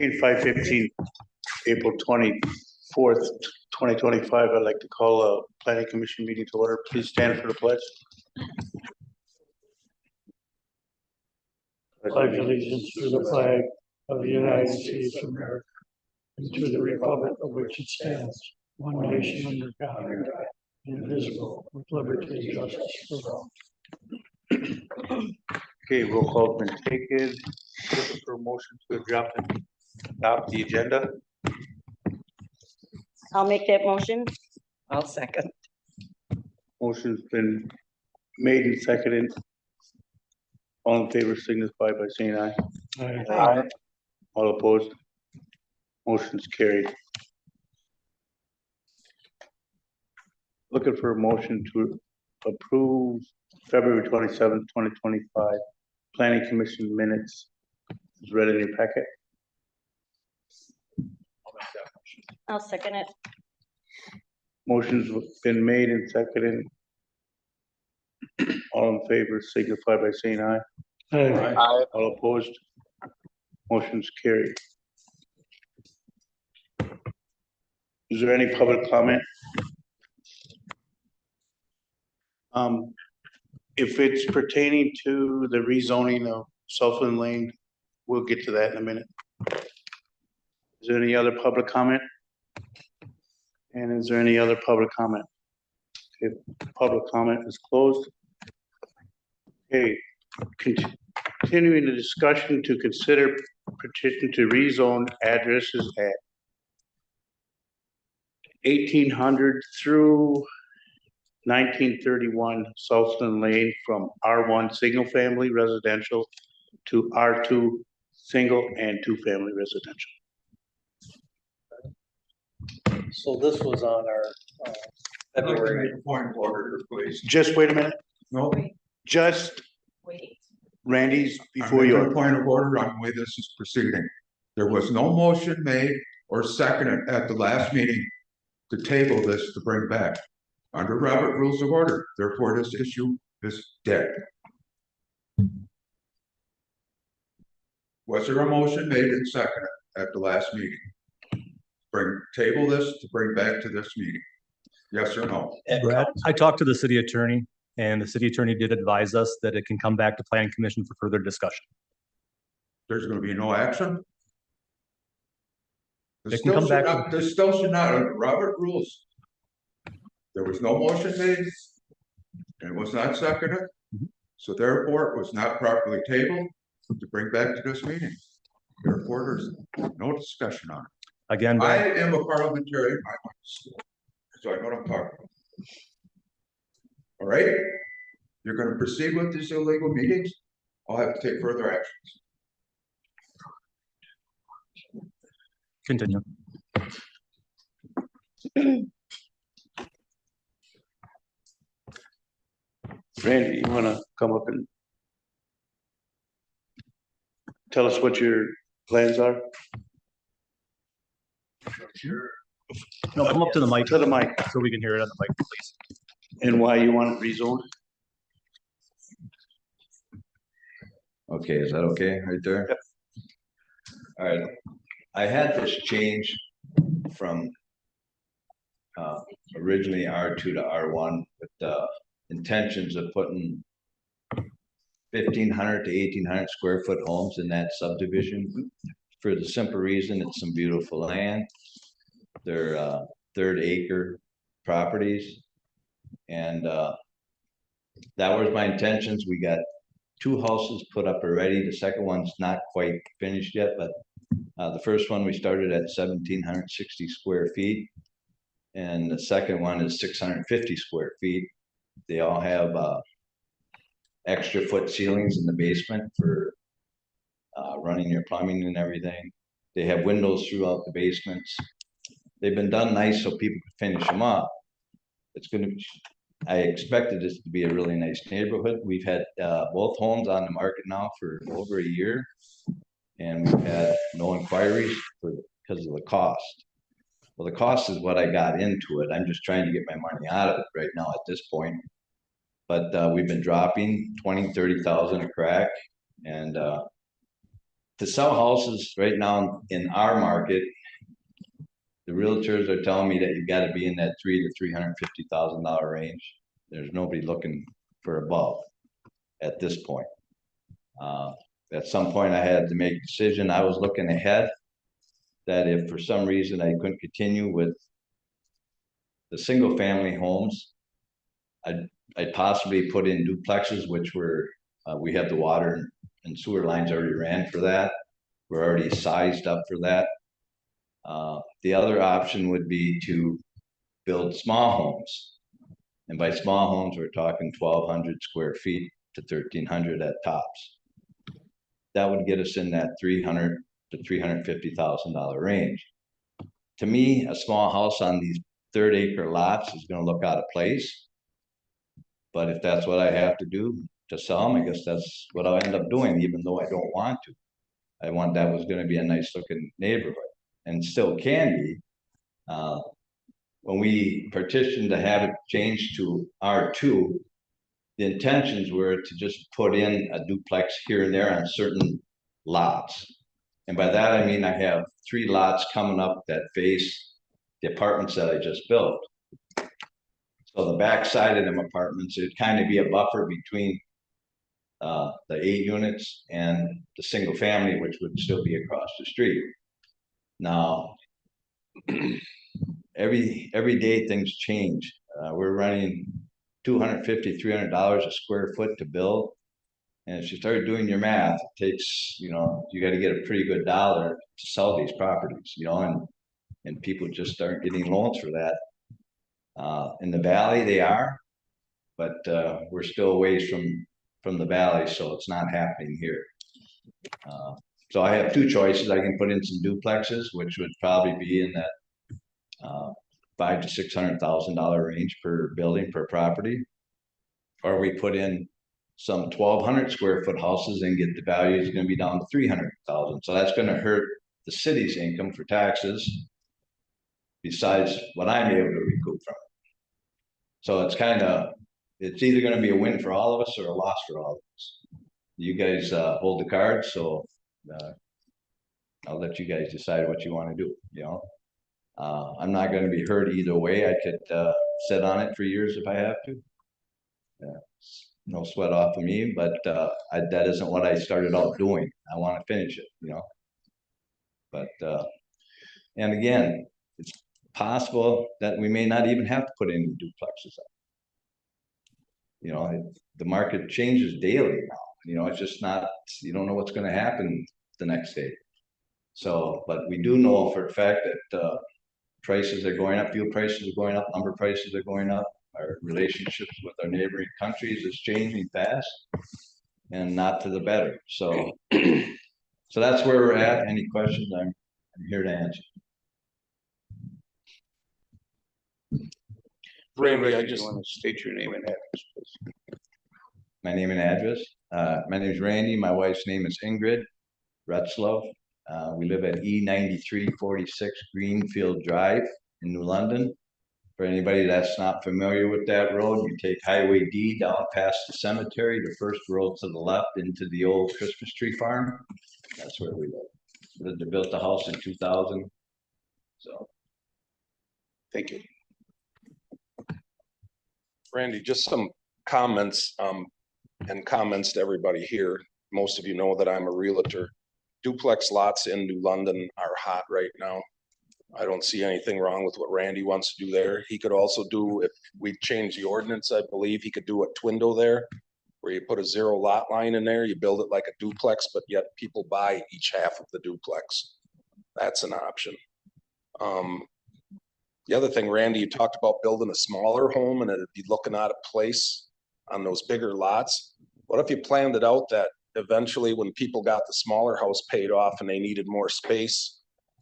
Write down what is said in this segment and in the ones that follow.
In 5:15, April 24th, 2025, I'd like to call a planning commission meeting to order. Please stand for the pledge. Pledge allegiance to the flag of the United States of America and to the republic of which it stands, one nation under God, indivisible, with liberty and justice for all. Okay, roll call has been taken. Looking for a motion to adopt the agenda. I'll make that motion. I'll second. Motion's been made and seconded. All in favor signify by saying aye. Aye. All opposed? Motion's carried. Looking for a motion to approve February 27th, 2025 Planning Commission minutes. Is read in your packet. I'll second it. Motion's been made and seconded. All in favor signify by saying aye. Aye. All opposed? Motion's carried. Is there any public comment? If it's pertaining to the rezoning of Southland Lane, we'll get to that in a minute. Is there any other public comment? And is there any other public comment? If public comment is closed. Okay, continuing the discussion to consider petition to rezone addresses at 1800 through 1931 Southland Lane from R1 single family residential to R2 single and two family residential. So this was on our February. Point of order, please. Just wait a minute, No, just Wait. Randy's I'm before making a you. point of order on the way this is proceeding. There was no motion made or seconded at the last meeting to table this to bring back under Robert Rules of Order. Therefore, this issue is dead. Was there a motion made and seconded at the last meeting? Table this to bring back to this meeting? Yes or no? Brad, I talked to the city attorney and the city attorney did advise us that it can come back to planning commission for further discussion. There's gonna be no action? It can come back. There still should not, under Robert Rules. There was no motion made. And it was not seconded. So therefore, it was not properly tabled to bring back to this meeting. Therefore, there's no discussion on it. Again, I Brad, am a parliamentarian, I went to school, so I know what I'm talking about. All right, you're gonna proceed with these illegal meetings, I'll have to take further actions. continue. Randy, you wanna come up and tell us what your plans are? No, come up to the mic To the mic, so we can hear it on the mic, please. and why you want it rezoned? Okay, is that okay right there? Yep. All right, I had this change from originally R2 to R1 with the intentions of putting 1,500 to 1,800 square foot homes in that subdivision for the simple reason it's some beautiful land. They're third acre properties. And that was my intentions. We got 2 houses put up already. The second one's not quite finished yet, but the first one we started at 1,760 square feet. And the second one is 650 square feet. They all have extra foot ceilings in the basement for running your plumbing and everything. They have windows throughout the basements. They've been done nice so people can finish them up. It's gonna be, I expected this to be a really nice neighborhood. We've had both homes on the market now for over a year. And we've had no inquiries because of the cost. Well, the cost is what I got into it. I'm just trying to get my money out of it right now at this point. But we've been dropping 20, 30,000 a crack. And to sell houses right now in our market, the realtors are telling me that you gotta be in that $300,000 to $350,000 range. There's nobody looking for above at this point. At some point I had to make a decision. I was looking ahead that if for some reason I couldn't continue with the single family homes, I'd possibly put in duplexes, which were, we have the water and sewer lines already ran for that. We're already sized up for that. The other option would be to build small homes. And by small homes, we're talking 1,200 square feet to 1,300 at tops. That would get us in that $300,000 to $350,000 range. To me, a small house on these 3rd-acre lots is gonna look out of place. But if that's what I have to do to sell them, I guess that's what I'll end up doing, even though I don't want to. That was gonna be a nice looking neighborhood, and still can be. When we petitioned to have it changed to R2, the intentions were to just put in a duplex here and there on certain lots. And by that, I mean, I have 3 lots coming up that face the apartments that I just built. So the back side of them apartments, it'd kind of be a buffer between the 8 units and the single family, which would still be across the street. Now, every day things change. We're running $250, $300 a square foot to build. And if you start doing your math, it takes, you got to get a pretty good dollar to sell these properties, and people just aren't getting loans for that. In the valley, they are, but we're still a ways from the valley, so it's not happening here. So I have 2 choices. I can put in some duplexes, which would probably be in that $500,000 to $600,000 range per building, per property, or we put in some 1,200 square foot houses and get the value is going to be down to 300,000. So that's going to hurt the city's income for taxes, besides what I'm able to recoup from it. So it's either going to be a win for all of us or a loss for all of us. You guys hold the cards, so I'll let you guys decide what you want to do. I'm not going to be hurt either way. I could sit on it for years if I have to. No sweat off of me, but that isn't what I started out doing. I want to finish it, But and again, it's possible that we may not even have to put any duplexes up. The market changes daily now. It's just not, you don't know what's going to happen the next day. So, but we do know for a fact that prices are going up, fuel prices are going up, lumber prices are going up. Our relationships with our neighboring countries is changing fast, and not to the better. So, so that's where we're at. Any questions? I'm here to answer. Randy, I just want to state your name and address, please. My name and address. My name is Randy. My wife's name is Ingrid Retzloff. We live at E9346 Greenfield Drive in New London. For anybody that's not familiar with that road, you take Highway D down past the cemetery, the first road to the left into the old Christmas tree farm. That's where we live. They built the house in 2000. So, Thank you. Randy, just some comments and comments to everybody here. Most of you know that I'm a realtor. Duplex lots in New London are hot right now. I don't see anything wrong with what Randy wants to do there. He could also do, if we change the ordinance, I believe he could do a twindo there, where you put a 0 lot line in there, you build it like a duplex, but yet people buy each half of the duplex. That's an option. The other thing, Randy, you talked about building a smaller home and it'd be looking out of place on those bigger lots. What if you planned it out that eventually when people got the smaller house paid off and they needed more space,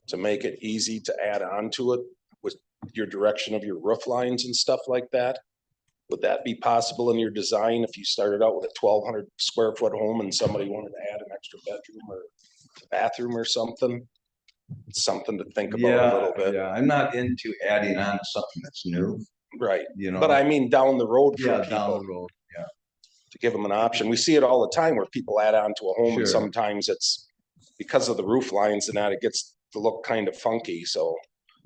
to make it easy to add on to it with your direction of your roof lines and stuff like that? Would that be possible in your design if you started out with a 1,200 square foot home and somebody wanted to add an extra bedroom or bathroom or something? It's something to think about a little bit. Yeah, I'm not into adding on to something that's new. Right. But I mean, down the road for people, down the road. to give them an option. We see it all the time where people add on to a home and sometimes it's because of the roof lines and that, it gets to look kind of funky, so.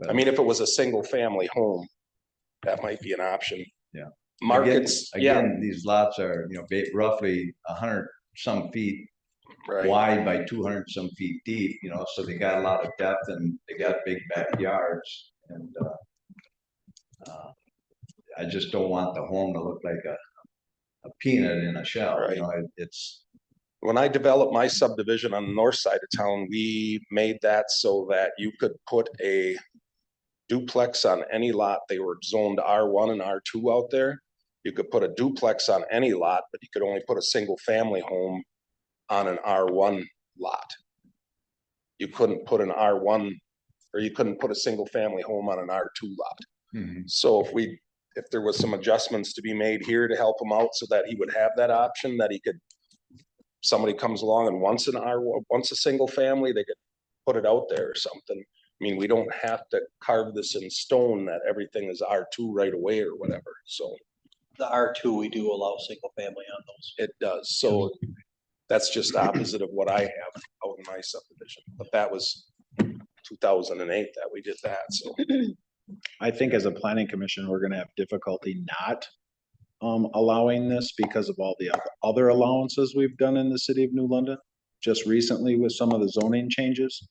I mean, if it was a single family home, that might be an option. Yeah. Markets, yeah, Again, these lots are, you know, roughly 100 some feet right. wide by 200 some feet deep, you know, so they got a lot of depth and they got big backyards. And I just don't want the home to look like a peanut in a shell, Right. you know, it's, When I developed my subdivision on the north side of town, we made that so that you could put a duplex on any lot. They were zoned R1 and R2 out there. You could put a duplex on any lot, but you could only put a single family home on an R1 lot. You couldn't put an R1, or you couldn't put a single family home on an R2 lot. So if there was some adjustments to be made here to help him out so that he would have that option, that he could, somebody comes along and wants an R1, wants a single family, they could put it out there or something. I mean, we don't have to carve this in stone that everything is R2 right away or whatever, so. The R2, we do allow single family on those. It does, so that's just opposite of what I have out in my subdivision, but that was 2008 that we did that, so. I think as a planning commission, we're gonna have difficulty not allowing this because of all the other allowances we've done in the city of New London. Just recently with some of the zoning changes,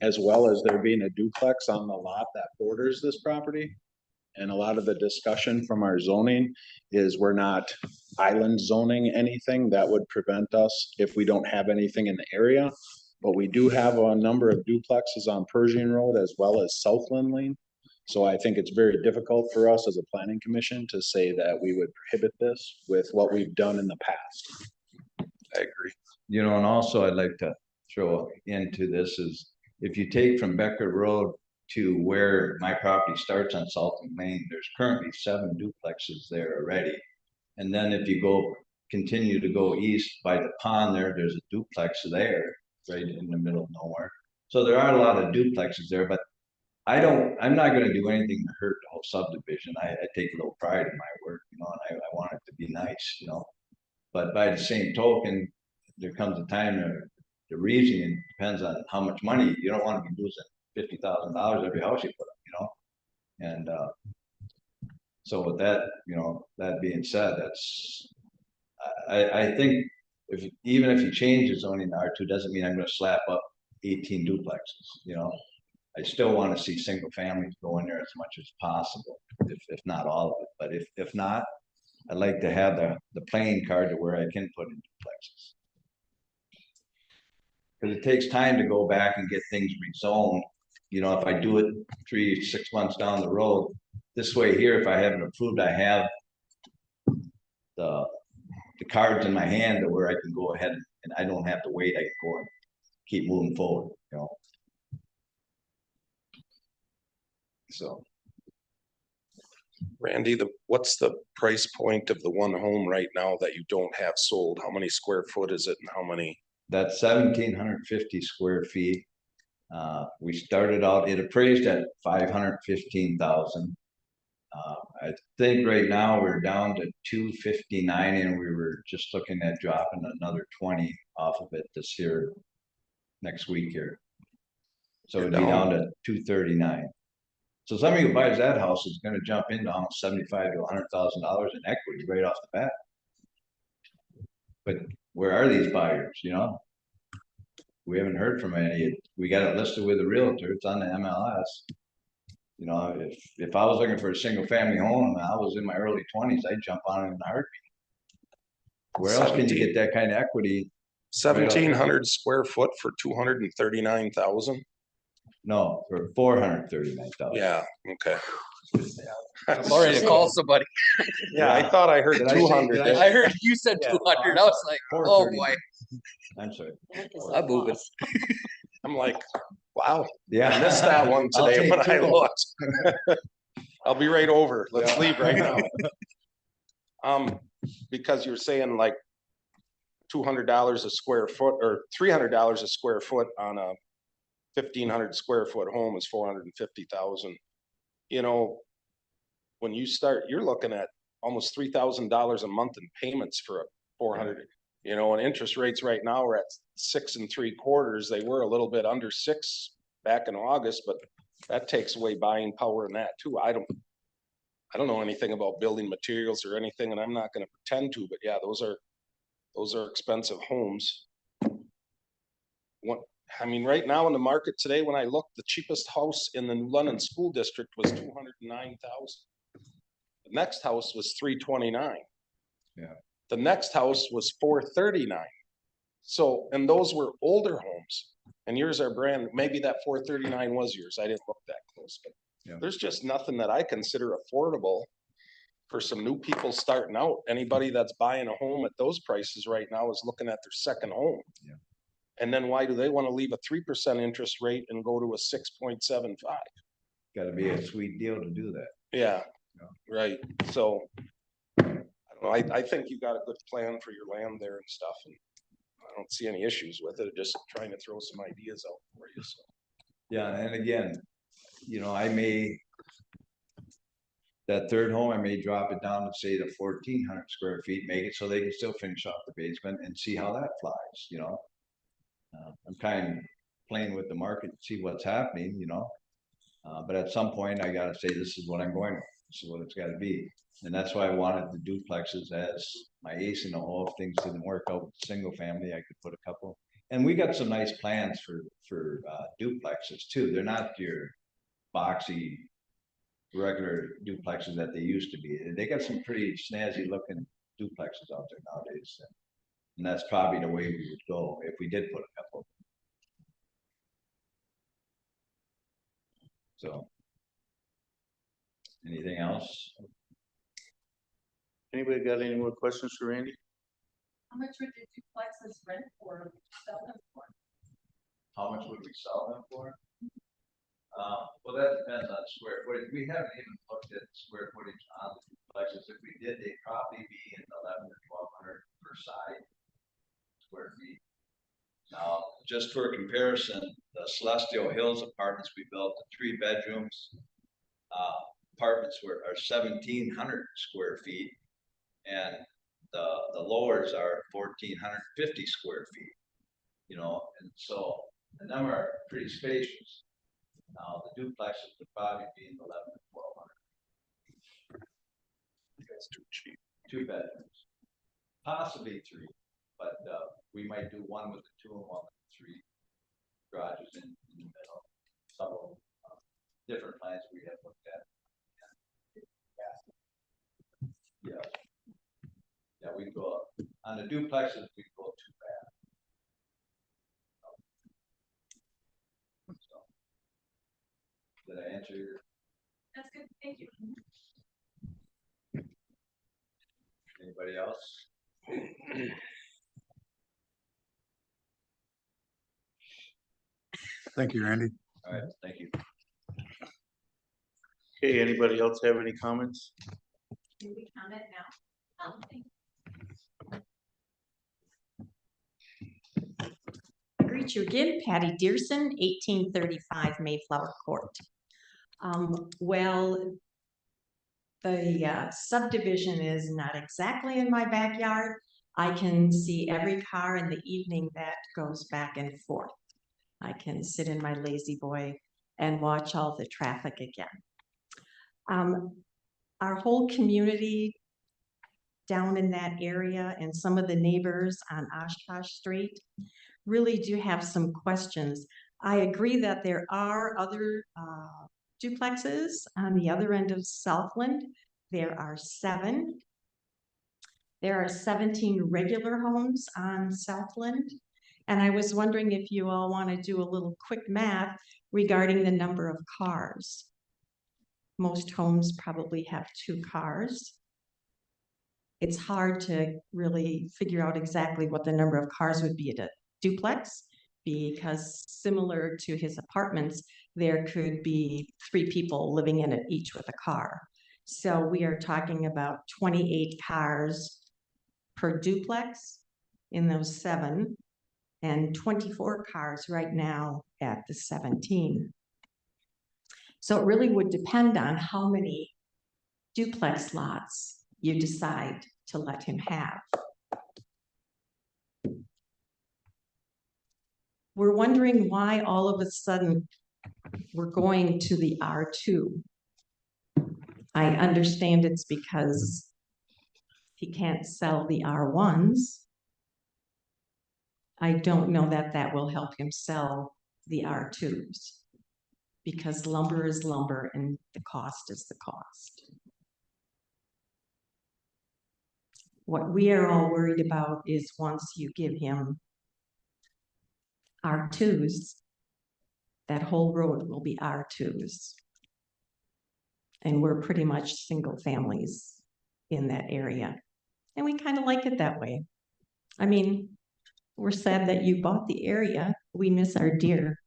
as well as there being a duplex on the lot that borders this property. And a lot of the discussion from our zoning is we're not island zoning anything that would prevent us if we don't have anything in the area. But we do have a number of duplexes on Pershing Road as well as Southland Lane. So I think it's very difficult for us as a planning commission to say that we would prohibit this with what we've done in the past. I agree. you know, and also I'd like to throw into this is if you take from Becker Road to where my property starts on Salton Lane, there's currently 7 duplexes there already. And then if you continue to go east by the pond there's a duplex there, right in the middle of nowhere. So there are a lot of duplexes there, but I'm not gonna do anything to hurt the whole subdivision. I take a little pride in my work, you know, and I want it to be nice, you know. But by the same token, there comes a time the reasoning depends on how much money. You don't wanna be losing $50,000 every house you put up, you know? And so with that, you know, that being said, I think even if you change the zoning to R2, doesn't mean I'm gonna slap up 18 duplexes, you know? I still wanna see single families go in there as much as possible, if not all of it, but if not, I'd like to have the playing card to where I can put in duplexes. Cause it takes time to go back and get things rezoned. You know, if I do it 3-6 months down the road, this way here, if I haven't approved, I have the cards in my hand to where I can go ahead and I don't have to wait, I can go and keep moving forward, you know? So. Randy, what's the price point of the one home right now that you don't have sold? How many square foot is it and how many? That's 1,750 square feet. We started out, it appraised at 515,000. I think right now we're down to 259 and we were just looking at dropping another 20 off of it this year, next week here. So it'd be down to 239. So somebody who buys that house is gonna jump into almost $75,000 to $100,000 in equity right off the bat. But where are these buyers, you know? We haven't heard from any. We got it listed with a realtor, it's on the MLS. You know, if I was looking for a single family home and I was in my early 20s, I'd jump on it in a heartbeat. Where else can you get that kind of equity? 1,700 square foot for 239,000? No, for 439,000. Yeah, okay. I'm already to call somebody. Yeah, I thought I heard Did I say- 200. did I- I heard you said 200. I was like, oh boy, I'm sorry. I'm moving. I'm like, wow, Yeah. I missed that one I'll today take when I 2. looked. I'll be right over. Let's leave right now. Because you're saying like $200 a square foot or $300 a square foot on a 1,500 square foot home is 450,000. You know, when you start, you're looking at almost $3,000 a month in payments for a 400. You know, and interest rates right now are at 6.75. They were a little bit under 6 back in August, but that takes away buying power in that too. I don't know anything about building materials or anything, and I'm not gonna pretend to, but yeah, those are expensive homes. I mean, right now in the market today, when I looked, the cheapest house in the New London School District was 209,000. The next house was 329. Yeah. The next house was 439. So, and those were older homes, and yours are brand, maybe that 439 was yours. I didn't look that close, but Yeah. there's just nothing that I consider affordable for some new people starting out. Anybody that's buying a home at those prices right now is looking at their second home. Yeah. And then why do they want to leave a 3% interest rate and go to a 6.75? Gotta be a sweet deal to do that. Yeah, Yeah. right. So I don't know. I think you got a good plan for your land there and stuff, and I don't see any issues with it. Just trying to throw some ideas out for you. So Yeah, and again, you know, that third home, I may drop it down to say to 1,400 square feet, make it so they can still finish off the basement and see how that flies, you know? I'm kind of playing with the market to see what's happening, you know? But at some point I gotta say, this is what I'm going with, this is what it's gotta be. And that's why I wanted the duplexes as my ace in the hole. If things didn't work out with single family, I could put a couple. And we got some nice plans for duplexes too. They're not your boxy, regular duplexes that they used to be. They got some pretty snazzy looking duplexes out there nowadays. And that's probably the way we would go if we did put a couple. So. Anything else? Anybody got any more questions for Randy? How much would the duplexes rent for, sell them for? How much would we sell them for? Well, that depends on square footage. We haven't even looked at square footage on the duplexes. If we did, they'd probably be in 1,100 or 1,200 per side square feet. Now, just for comparison, the Celestial Hills apartments we built, the 3 bedrooms, apartments are 1,700 square feet, and the lowers are 1,450 square feet. You know, and so the number are pretty spacious. Now the duplexes would probably be in 1,100 to 1,200. that's too cheap. 2 bedrooms, possibly 3, but we might do one with the 2 and one with the 3 garages in the middle. Some of them, different plans we have looked at. Yeah. Yeah, we go on the duplexes, we go 2 bath. So, did I answer your? That's good, thank you. Anybody else? Thank you, Randy. All right, thank you. Okay, anybody else have any comments? Can we comment now? Thank you. I greet you again, Patty Dearson, 1835 Mayflower Court. Well, the subdivision is not exactly in my backyard. I can see every car in the evening that goes back and forth. I can sit in my lazy boy and watch all the traffic again. Our whole community down in that area and some of the neighbors on Oshkosh Street really do have some questions. I agree that there are other duplexes on the other end of Southland. There are 7. There are 17 regular homes on Southland. And I was wondering if you all want to do a little quick math regarding the number of cars. Most homes probably have 2 cars. It's hard to really figure out exactly what the number of cars would be at a duplex, because similar to his apartments, there could be 3 people living in it, each with a car. So we are talking about 28 cars per duplex in those 7, and 24 cars right now at the 17. So it really would depend on how many duplex lots you decide to let him have. we're wondering why all of a sudden we're going to the R2. I understand it's because he can't sell the R1s. I don't know that that will help him sell the R2s because lumber is lumber and the cost is the cost. What we are all worried about is once you give him R2s, that whole road will be R2s. And we're pretty much single families in that area. And we kind of like it that way. I mean, we're sad that you bought the area. We miss our deer.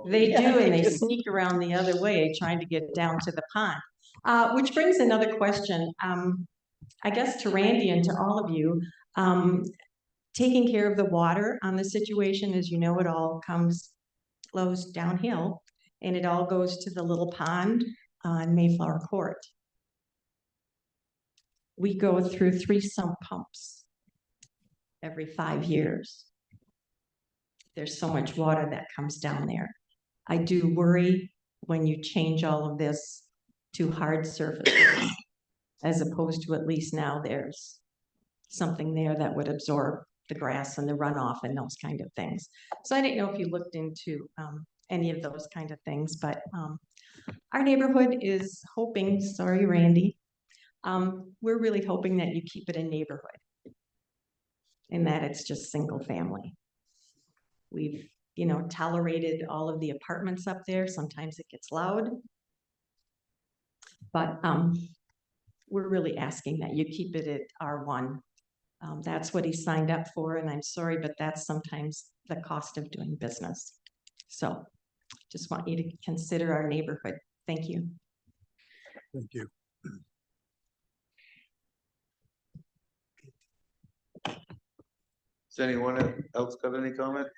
They do, and they sneak around the other way trying to get down to the pond. Which brings another question, I guess to Randy and to all of you. Taking care of the water on the situation, as you know, it all flows downhill, and it all goes to the little pond on Mayflower Court. We go through 3 sump pumps every 5 years. There's so much water that comes down there. I do worry when you change all of this to hard surfaces, as opposed to at least now there's something there that would absorb the grass and the runoff and those kind of things. So I didn't know if you looked into any of those kind of things, but our neighborhood is hoping, sorry, Randy, we're really hoping that you keep it a neighborhood and that it's just single family. We've, tolerated all of the apartments up there. Sometimes it gets loud, but we're really asking that you keep it at R1. That's what he signed up for, and I'm sorry, but that's sometimes the cost of doing business. So just want you to consider our neighborhood. Thank you. Thank you. Does anyone else got any comment?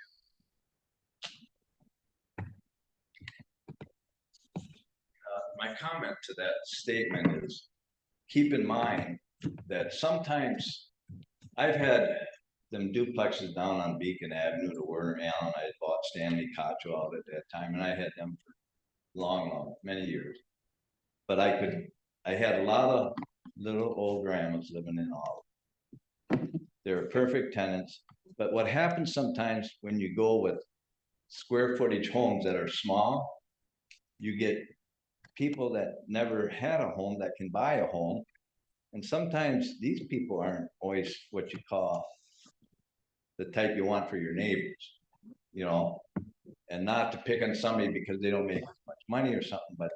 My comment to that statement is, keep in mind that sometimes I've had them duplexes down on Beacon Avenue to Werner Allen. I had bought Stanley Cottrell out at that time, and I had them for many years. But I had a lot of little old grandmas living in all of them. They're perfect tenants. But what happens sometimes when you go with square footage homes that are small, you get people that never had a home that can buy a home. And sometimes these people aren't always what you call the type you want for your neighbors, and not to pick on somebody because they don't make as much money or something, but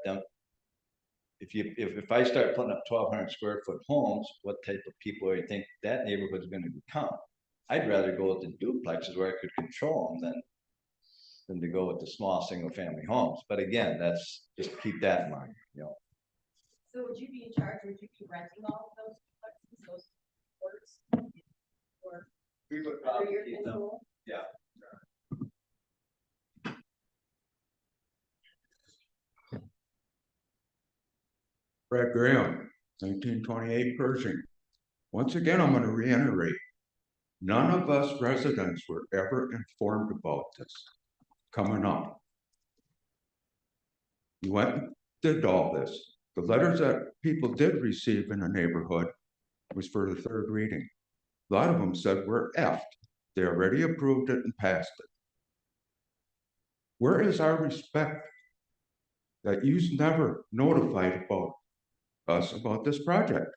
if I start putting up 1,200 square foot homes, what type of people do you think that neighborhood is going to become? I'd rather go with the duplexes where I could control them than to go with the small single family homes. But again, that's just keep that in mind, So would you be in charge, would you be renting all of those duplexes, those quarters? Or We would under probably your keep them. control? Yeah. Brad Graham, 1928 Pershing. Once again, I'm going to reiterate, none of us residents were ever informed about this coming up. You went and did all this. The letters that people did receive in the neighborhood was for the 3rd reading. A lot of them said we're effed. They already approved it and passed it. Where is our respect that you've never notified about us about this project?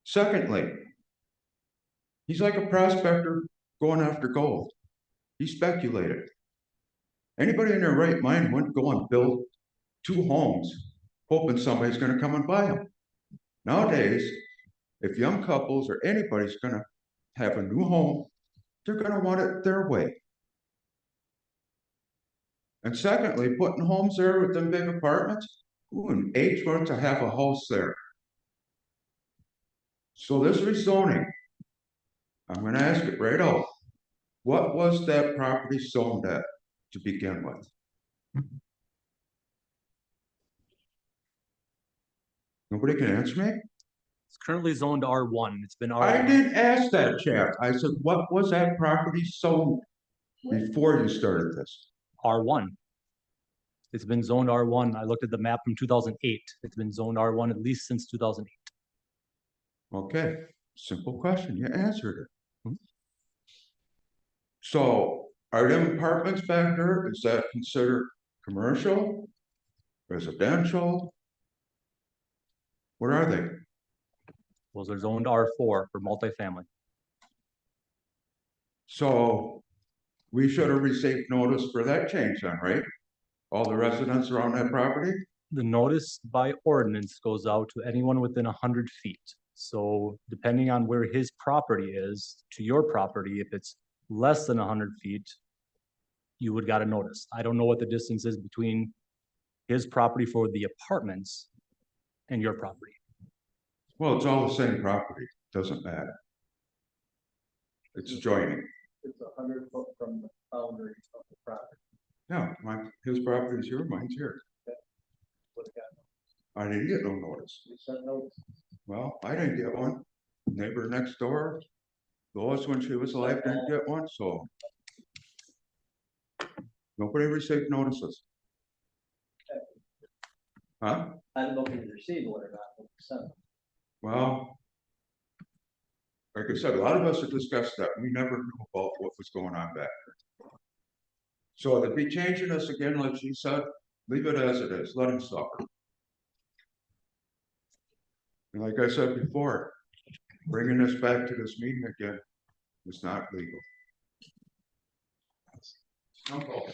Secondly, he's like a prospector going after gold. He speculated. Anybody in their right mind wouldn't go and build 2 homes hoping somebody's going to come and buy them. Nowadays, if young couples or anybody's going to have a new home, they're going to want it their way. And secondly, putting homes there with them big apartments, who in age wants to have a house there? So this rezoning, I'm going to ask it right out. What was that property zoned at to begin with? Nobody can answer me? currently zoned R1. It's been I R1. didn't ask that chap. I said, what was that property sold before you started this? R1. It's been zoned R1. I looked at the map from 2008. It's been zoned R1 at least since 2008. Okay, simple question. You answered it. Mhm. So are them apartments back there, is that considered commercial, residential? What are they? Those are zoned R4 for multifamily. So we should have received notice for that change then, right? All the residents around that property? The notice by ordinance goes out to anyone within 100 feet. So depending on where his property is to your property, if it's less than 100 feet, you would got a notice. I don't know what the distance is between his property for the apartments and your property. Well, it's all the same property, doesn't matter. It's adjoining. It's 100 foot from the boundary of the property. Yeah, his property is here, mine's here. Would've got I didn't get no notice. We sent notes. Well, I didn't get one. Neighbor next door, Lois, when she was alive, didn't get one, so. Nobody received notices. Huh? I don't know if you received one or not, but we sent them. Well. Like I said, a lot of us have discussed that. We never knew about what was going on back there. So to be changing this again, like she said, leave it as it is, let him suffer. And like I said before, bringing this back to this meeting again is not legal. Okay.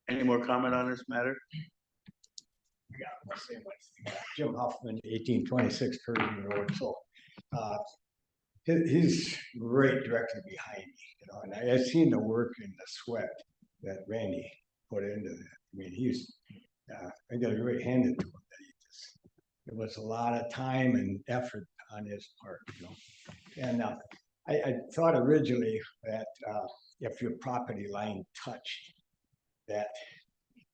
Any more comment on this matter? Jim Huffman, 1826 Pershing Road, so, he's right directly behind me, you know, and I seen the work and the sweat that Randy put into that. I mean, I got it right handed to him, that it was a lot of time and effort on his part, you know. And, I thought originally that, if your property line touched that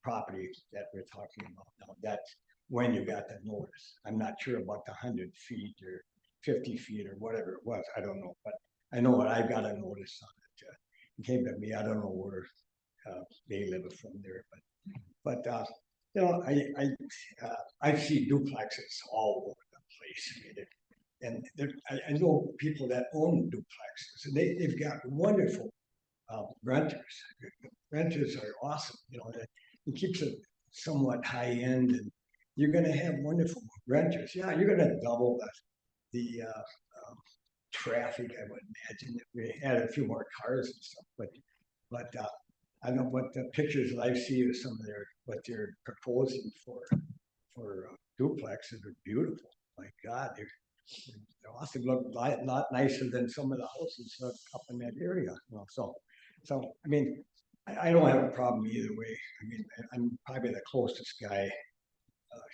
property that we're talking about now, that's when you got the notice. I'm not sure about the 100 feet or 50 feet or whatever it was, I don't know, but I know what I got a notice on it. It came to me, I don't know where they live from there, but you know, I see duplexes all over the place. And I know people that own duplexes, and they've got wonderful renters. Renters are awesome, you know, it keeps it somewhat high end, and you're gonna have wonderful renters. Yeah, you're gonna double the traffic, I would imagine, if we had a few more cars and stuff, but I don't know what the pictures that I see of some of what they're proposing for duplexes are beautiful. My God, they're awesome, look a lot nicer than some of the houses up in that area, you know, so I mean, I don't have a problem either way. I mean, I'm probably the closest guy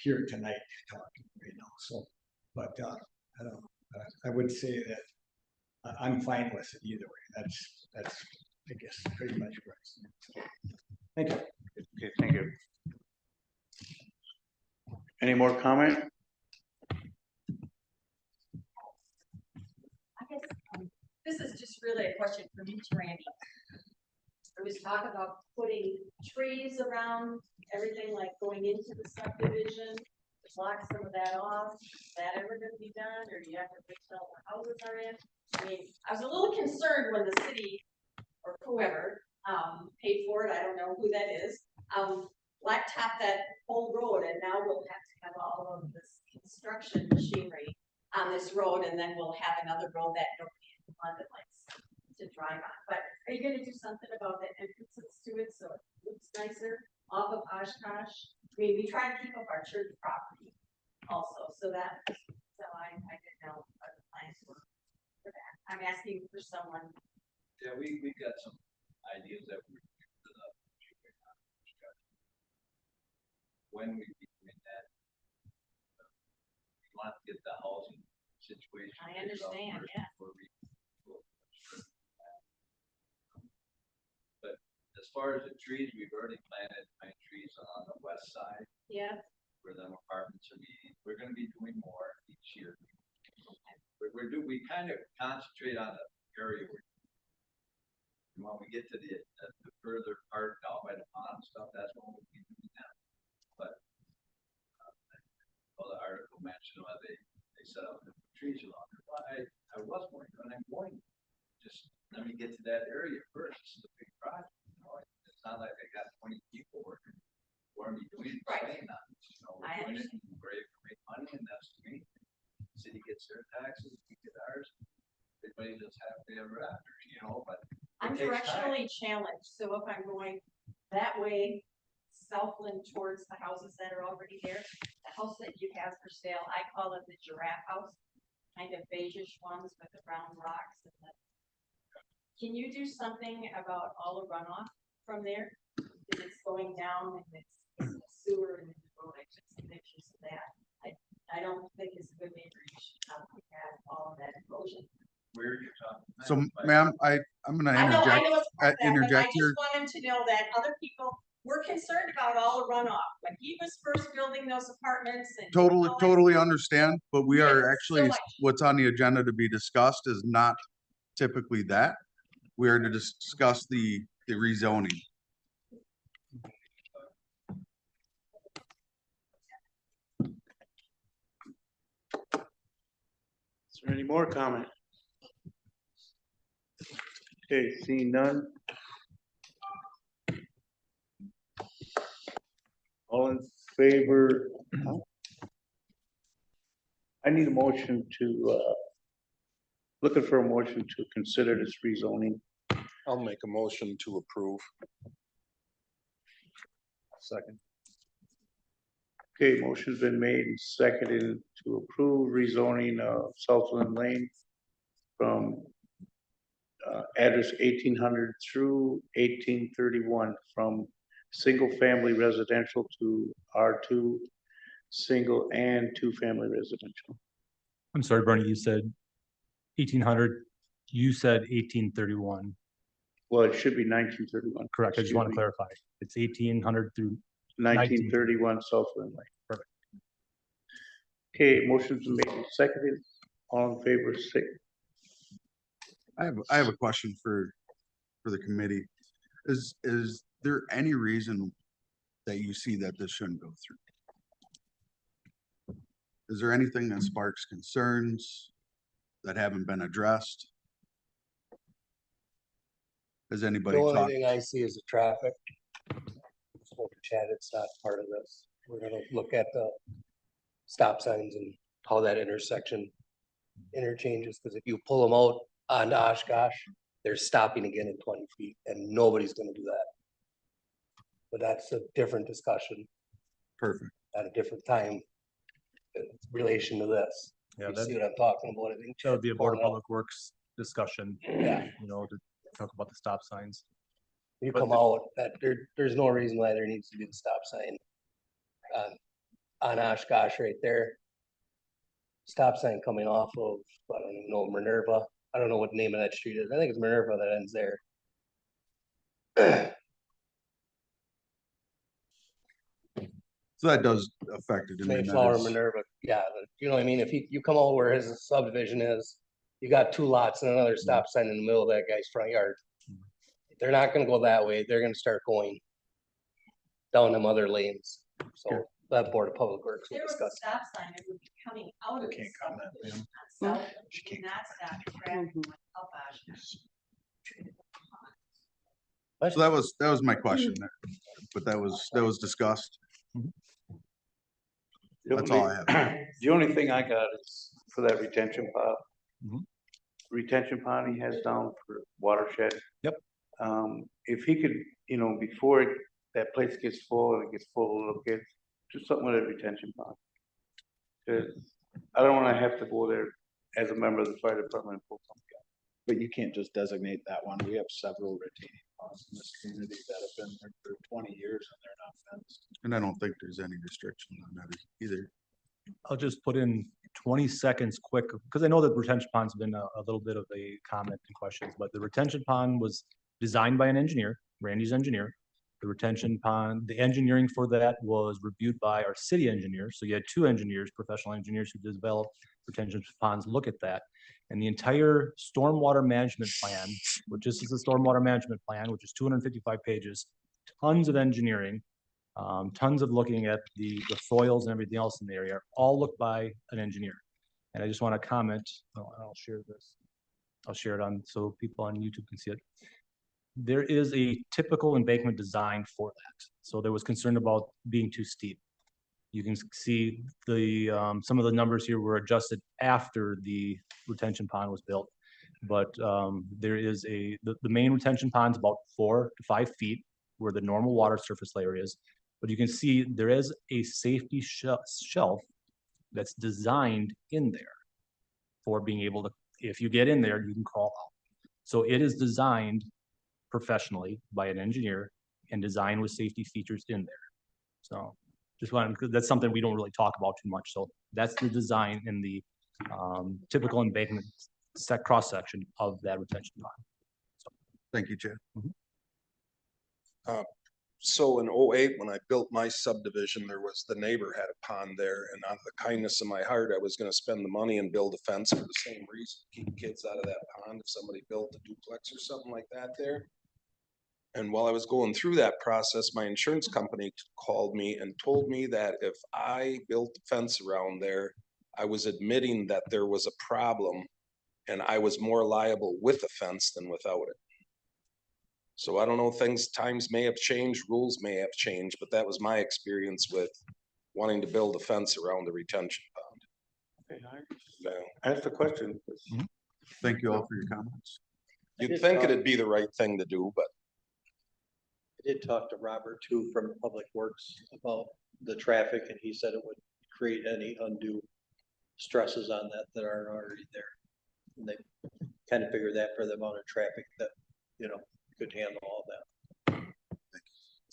here tonight talking right now. So, but I don't. I would say that I'm fine with it either way. That's I guess pretty much what I said. So, thank you. Okay, thank you. Any more comment? I guess, this is just really a question for me to Randy. There was talk about putting trees around everything, like going into the subdivision, to block some of that off. Is that ever gonna be done, or do you have to wait till the houses are in? I mean, I was a little concerned when the city, or whoever, paid for it, I don't know who that is, blacktop that whole road, and now we'll have to have all of this construction machinery on this road, and then we'll have another road that nobody in London likes to drive on. But are you gonna do something about the entrances to it so it looks nicer off of Oshkosh? I mean, we try to keep up our church property also, so I didn't know what the plans were for that. I'm asking for someone. Yeah, we got some ideas that we're. When we in that. We want to get the housing situation. I understand, yeah. far as the trees, we've already planted pine trees on the west side Yeah, where them apartments are meeting. We're gonna be doing more each year. We kind of concentrate on the area where. And when we get to the further part down by the pond and stuff, that's when we'll be doing that. But. Well, the article mentioned why they set up the trees along there. Well, I was wondering, when I'm going, just let me get to that area first. This is a big project, you know, it's not like I got 20 people working. What are we doing? Right. Saying that, you know, I we're doing it, we're able to make money, and that's the main thing. City gets their taxes, we get ours. Everybody just happy ever after, you know, but. I'm it takes time. directionally challenged, so if I'm going that way, Southland towards the houses that are already there, the house that you have for sale, I call it the giraffe house, kind of beigeish ones with the brown rocks and the. Can you do something about all the runoff from there? If it's going down and it's in the sewer and in the road, I took some pictures of that. I don't think it's a good neighbor, you should have all of that erosion. Where are you talking? So ma'am, I'm gonna I know interject, it's part of that, but I interject just here. want him to know that other people were concerned about all the runoff when he was first building those apartments and. Totally, all that totally stuff. understand, but we are Yes, actually, so much. what's on the agenda to be discussed is not typically that. We are to discuss the rezoning. Is there any more comment? Okay, seeing none. All in favor? I need a motion to, looking for a motion to consider this rezoning. I'll make a motion to approve. Second. Okay, motion's been made and seconded to approve rezoning of Southland Lane from address 1800 through 1831 from single-family residential to R2, single and two-family residential. I'm sorry, Bernie, you said 1800, you said 1831. Well, it should be 1931. Correct. I just want to Excuse me. clarify. It's 1800 through 1931 Southland Lane. Perfect. Okay, motion's been made and seconded. All in favor, say. I have a question for the committee. Is there any reason that you see that this shouldn't go through? Is there anything that sparks concerns that haven't been addressed? Has anybody The only talked? thing I see is the traffic. Spoke to Chad, it's not part of this. We're gonna look at the stop signs and how that intersection interchanges, because if you pull them out onto Oshkosh, they're stopping again in 20 feet and nobody's gonna do that. But that's a different discussion Perfect. at a different time in relation to this. Yeah, You that, see what I'm talking about? I think. that would be a Board of Pulling out. Public Works discussion, Yeah. you know, to talk about the stop signs. You But come the- out, that there's no reason why there needs to be the stop sign. On Oshkosh right there. Stop sign coming off of, I don't even know, Minerva. I don't know what the name of that street is. I think it's Minerva that ends there. So that does affect it. I mean, that Mayflower, is- Minerva, yeah, you know what I mean? If you come out where his subdivision is, you got two lots and another stop sign in the middle of that guy's front yard. They're not gonna go that way. They're gonna start going down them other lanes. So that Board of Public Works will There was a discuss. stop sign, it would be coming out of the Can't comment, subdivision ma'am. on South, and not stop traffic going up Oshkosh. So that was my question there, but that was discussed. That's all I have. The only thing I got is for that retention pond. Mhm. Retention pond he has down for watershed. Yep. If he could, you know, before that place gets full and it gets full of little kids, do something with that retention pond. 'Cause I don't wanna have to go there as a member of the fire department and pull something out. But you can't just designate that one. We have several retaining ponds in this community that have been there for 20 years and they're not fenced. And I don't think there's any restriction on that either. I'll just put in 20 seconds quick, because I know that retention pond's been a little bit of a comment and questions, but the retention pond was designed by an engineer. Randy's engineer. The retention pond, the engineering for that was reviewed by our city engineer. So you had two engineers, professional engineers who developed retention ponds, look at that. And the entire stormwater management plan, which is the stormwater management plan, which is 255 pages, tons of engineering, tons of looking at the soils and everything else in the area, all looked by an engineer. And I just want to comment, I'll share this. I'll share it on so people on YouTube can see it. There is a typical embankment design for that. So there was concern about being too steep. You can see the some of the numbers here were adjusted after the retention pond was built. But there is the main retention pond is about 4 to 5 feet where the normal water surface layer is. But you can see there is a safety shelf that's designed in there for being able to, if you get in there, you can crawl out. So it is designed professionally by an engineer and designed with safety features in there. So just wanted, that's something we don't really talk about too much. So that's the design in the typical embankment cross section of that retention pond. So. Thank you, Chad. So in '08, when I built my subdivision, there was, the neighbor had a pond there, and out of the kindness of my heart, I was gonna spend the money and build a fence for the same reason, keep kids out of that pond if somebody built a duplex or something like that there. And while I was going through that process, my insurance company called me and told me that if I built a fence around there, I was admitting that there was a problem and I was more liable with a fence than without it. So I don't know, times may have changed, rules may have changed, but that was my experience with wanting to build a fence around the retention pond. Okay, I asked the question. Thank you all for your comments. You'd think it'd be the right thing to do, but I did talk to Robert too from Public Works about the traffic, and he said it would create any undue stresses on that aren't already there. And they kind of figured that for the amount of traffic that, you know, could handle all that.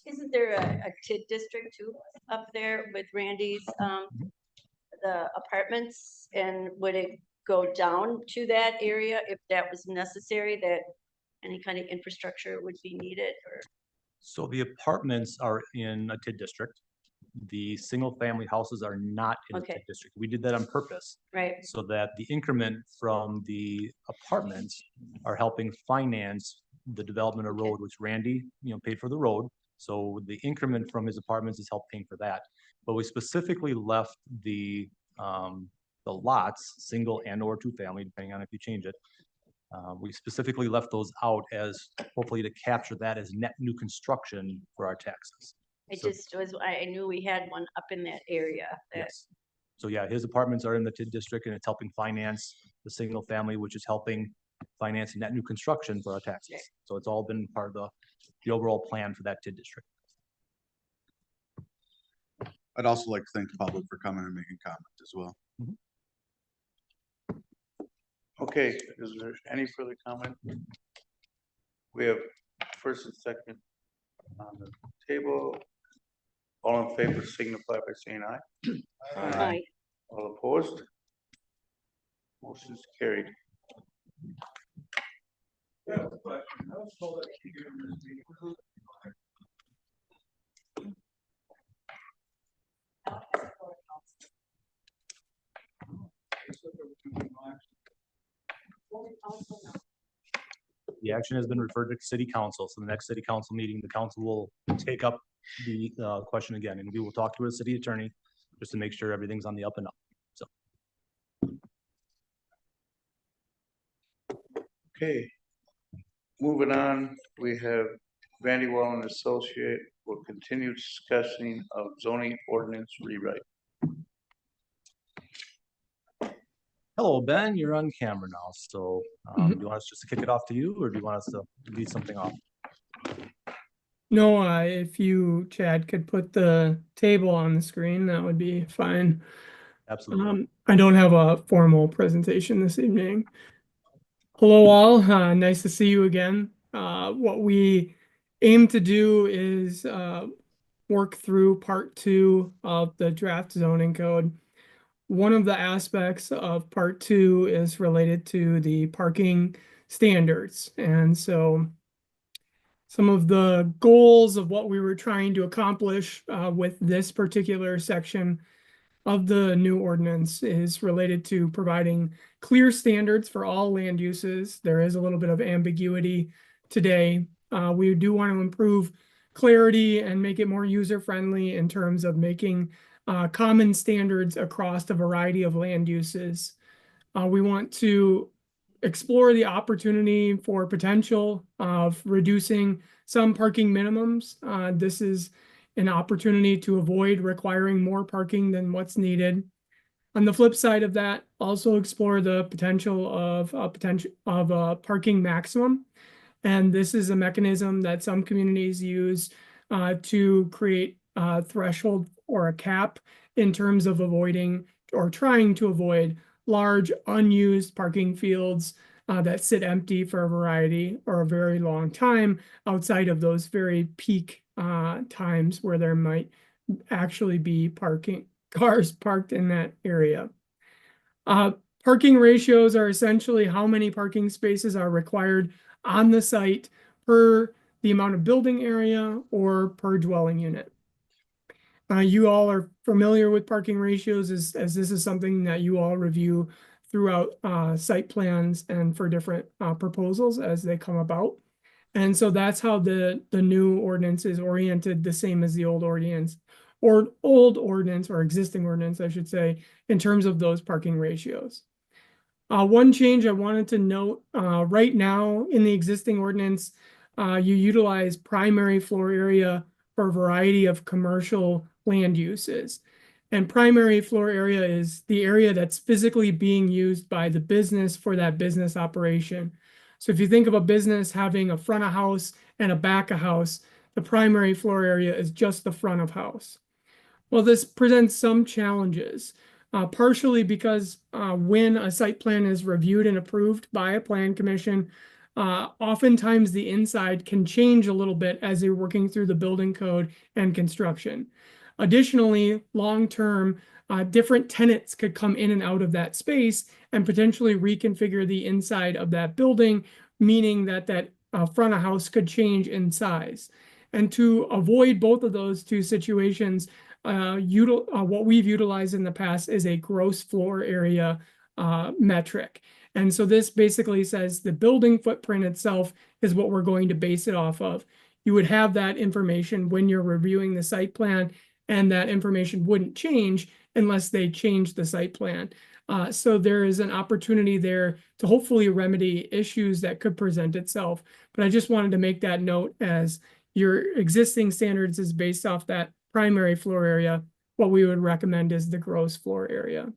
Isn't there a TID district too up there with Randy's, the apartments? And would it go down to that area if that was necessary, that any kind of infrastructure would be needed, or? So the apartments are in a TID district. The single family houses are not in the TID district. We did that on purpose. Right. So that the increment from the apartments are helping finance the development of road, which Randy, paid for the road. So the increment from his apartments is helping paying for that. But we specifically left the lots, single and or two family, depending on if you change it. We specifically left those out as hopefully to capture that as net new construction for our taxes. I knew we had one up in that area. Yes. So yeah, his apartments are in the TID district and it's helping finance the single family, which is helping finance net new construction for our taxes. Okay. So it's all been part of the overall plan for that TID district. I'd also like to thank the public for coming and making comments as well. Okay, is there any further comment? We have first and second on the table. All in favor signify by saying aye. Aye. All opposed? Motion's carried. The action has been referred to city council. So the next city council meeting, the council will take up the question again, and we will talk to a city attorney just to make sure everything's on the up and up. So. Okay, moving on, we have Randy Wall and Associate will continue discussing of zoning ordinance rewrite. Hello, Ben, you're on camera now. So do you want us just to kick it off to you, or do you want us to lead something off? No, if you, Chad, could put the table on the screen, that would be fine. Absolutely. I don't have a formal presentation this evening. Hello all, nice to see you again. What we aim to do is work through part 2 of the draft zoning code. One of the aspects of part 2 is related to the parking standards. And so some of the goals of what we were trying to accomplish with this particular section of the new ordinance is related to providing clear standards for all land uses. There is a little bit of ambiguity today. We do want to improve clarity and make it more user-friendly in terms of making common standards across a variety of land uses. We want to explore the opportunity for potential of reducing some parking minimums. This is an opportunity to avoid requiring more parking than what's needed. On the flip side of that, also explore the potential of a parking maximum. And this is a mechanism that some communities use to create a threshold or a cap in terms of avoiding or trying to avoid large unused parking fields that sit empty for a variety or a very long time outside of those very peak times where there might actually be cars parked in that area. Parking ratios are essentially how many parking spaces are required on the site per the amount of building area or per dwelling unit. You all are familiar with parking ratios as this is something that you all review throughout site plans and for different proposals as they come about. And so that's how the new ordinance is oriented, the same as the old ordinance or existing ordinance, I should say, in terms of those parking ratios. One change I wanted to note, right now in the existing ordinance, you utilize primary floor area for a variety of commercial land uses. And primary floor area is the area that's physically being used by the business for that business operation. So if you think of a business having a front of house and a back of house, the primary floor area is just the front of house. Well, this presents some challenges, partially because when a site plan is reviewed and approved by a plan commission, oftentimes the inside can change a little bit as they're working through the building code and construction. Additionally, long-term, different tenants could come in and out of that space and potentially reconfigure the inside of that building, meaning that front of house could change in size. And to avoid both of those two situations, what we've utilized in the past is a gross floor area metric. And so this basically says the building footprint itself is what we're going to base it off of. You would have that information when you're reviewing the site plan, and that information wouldn't change unless they change the site plan. So there is an opportunity there to hopefully remedy issues that could present itself. But I just wanted to make that note as your existing standards is based off that primary floor area. What we would recommend is the gross floor area.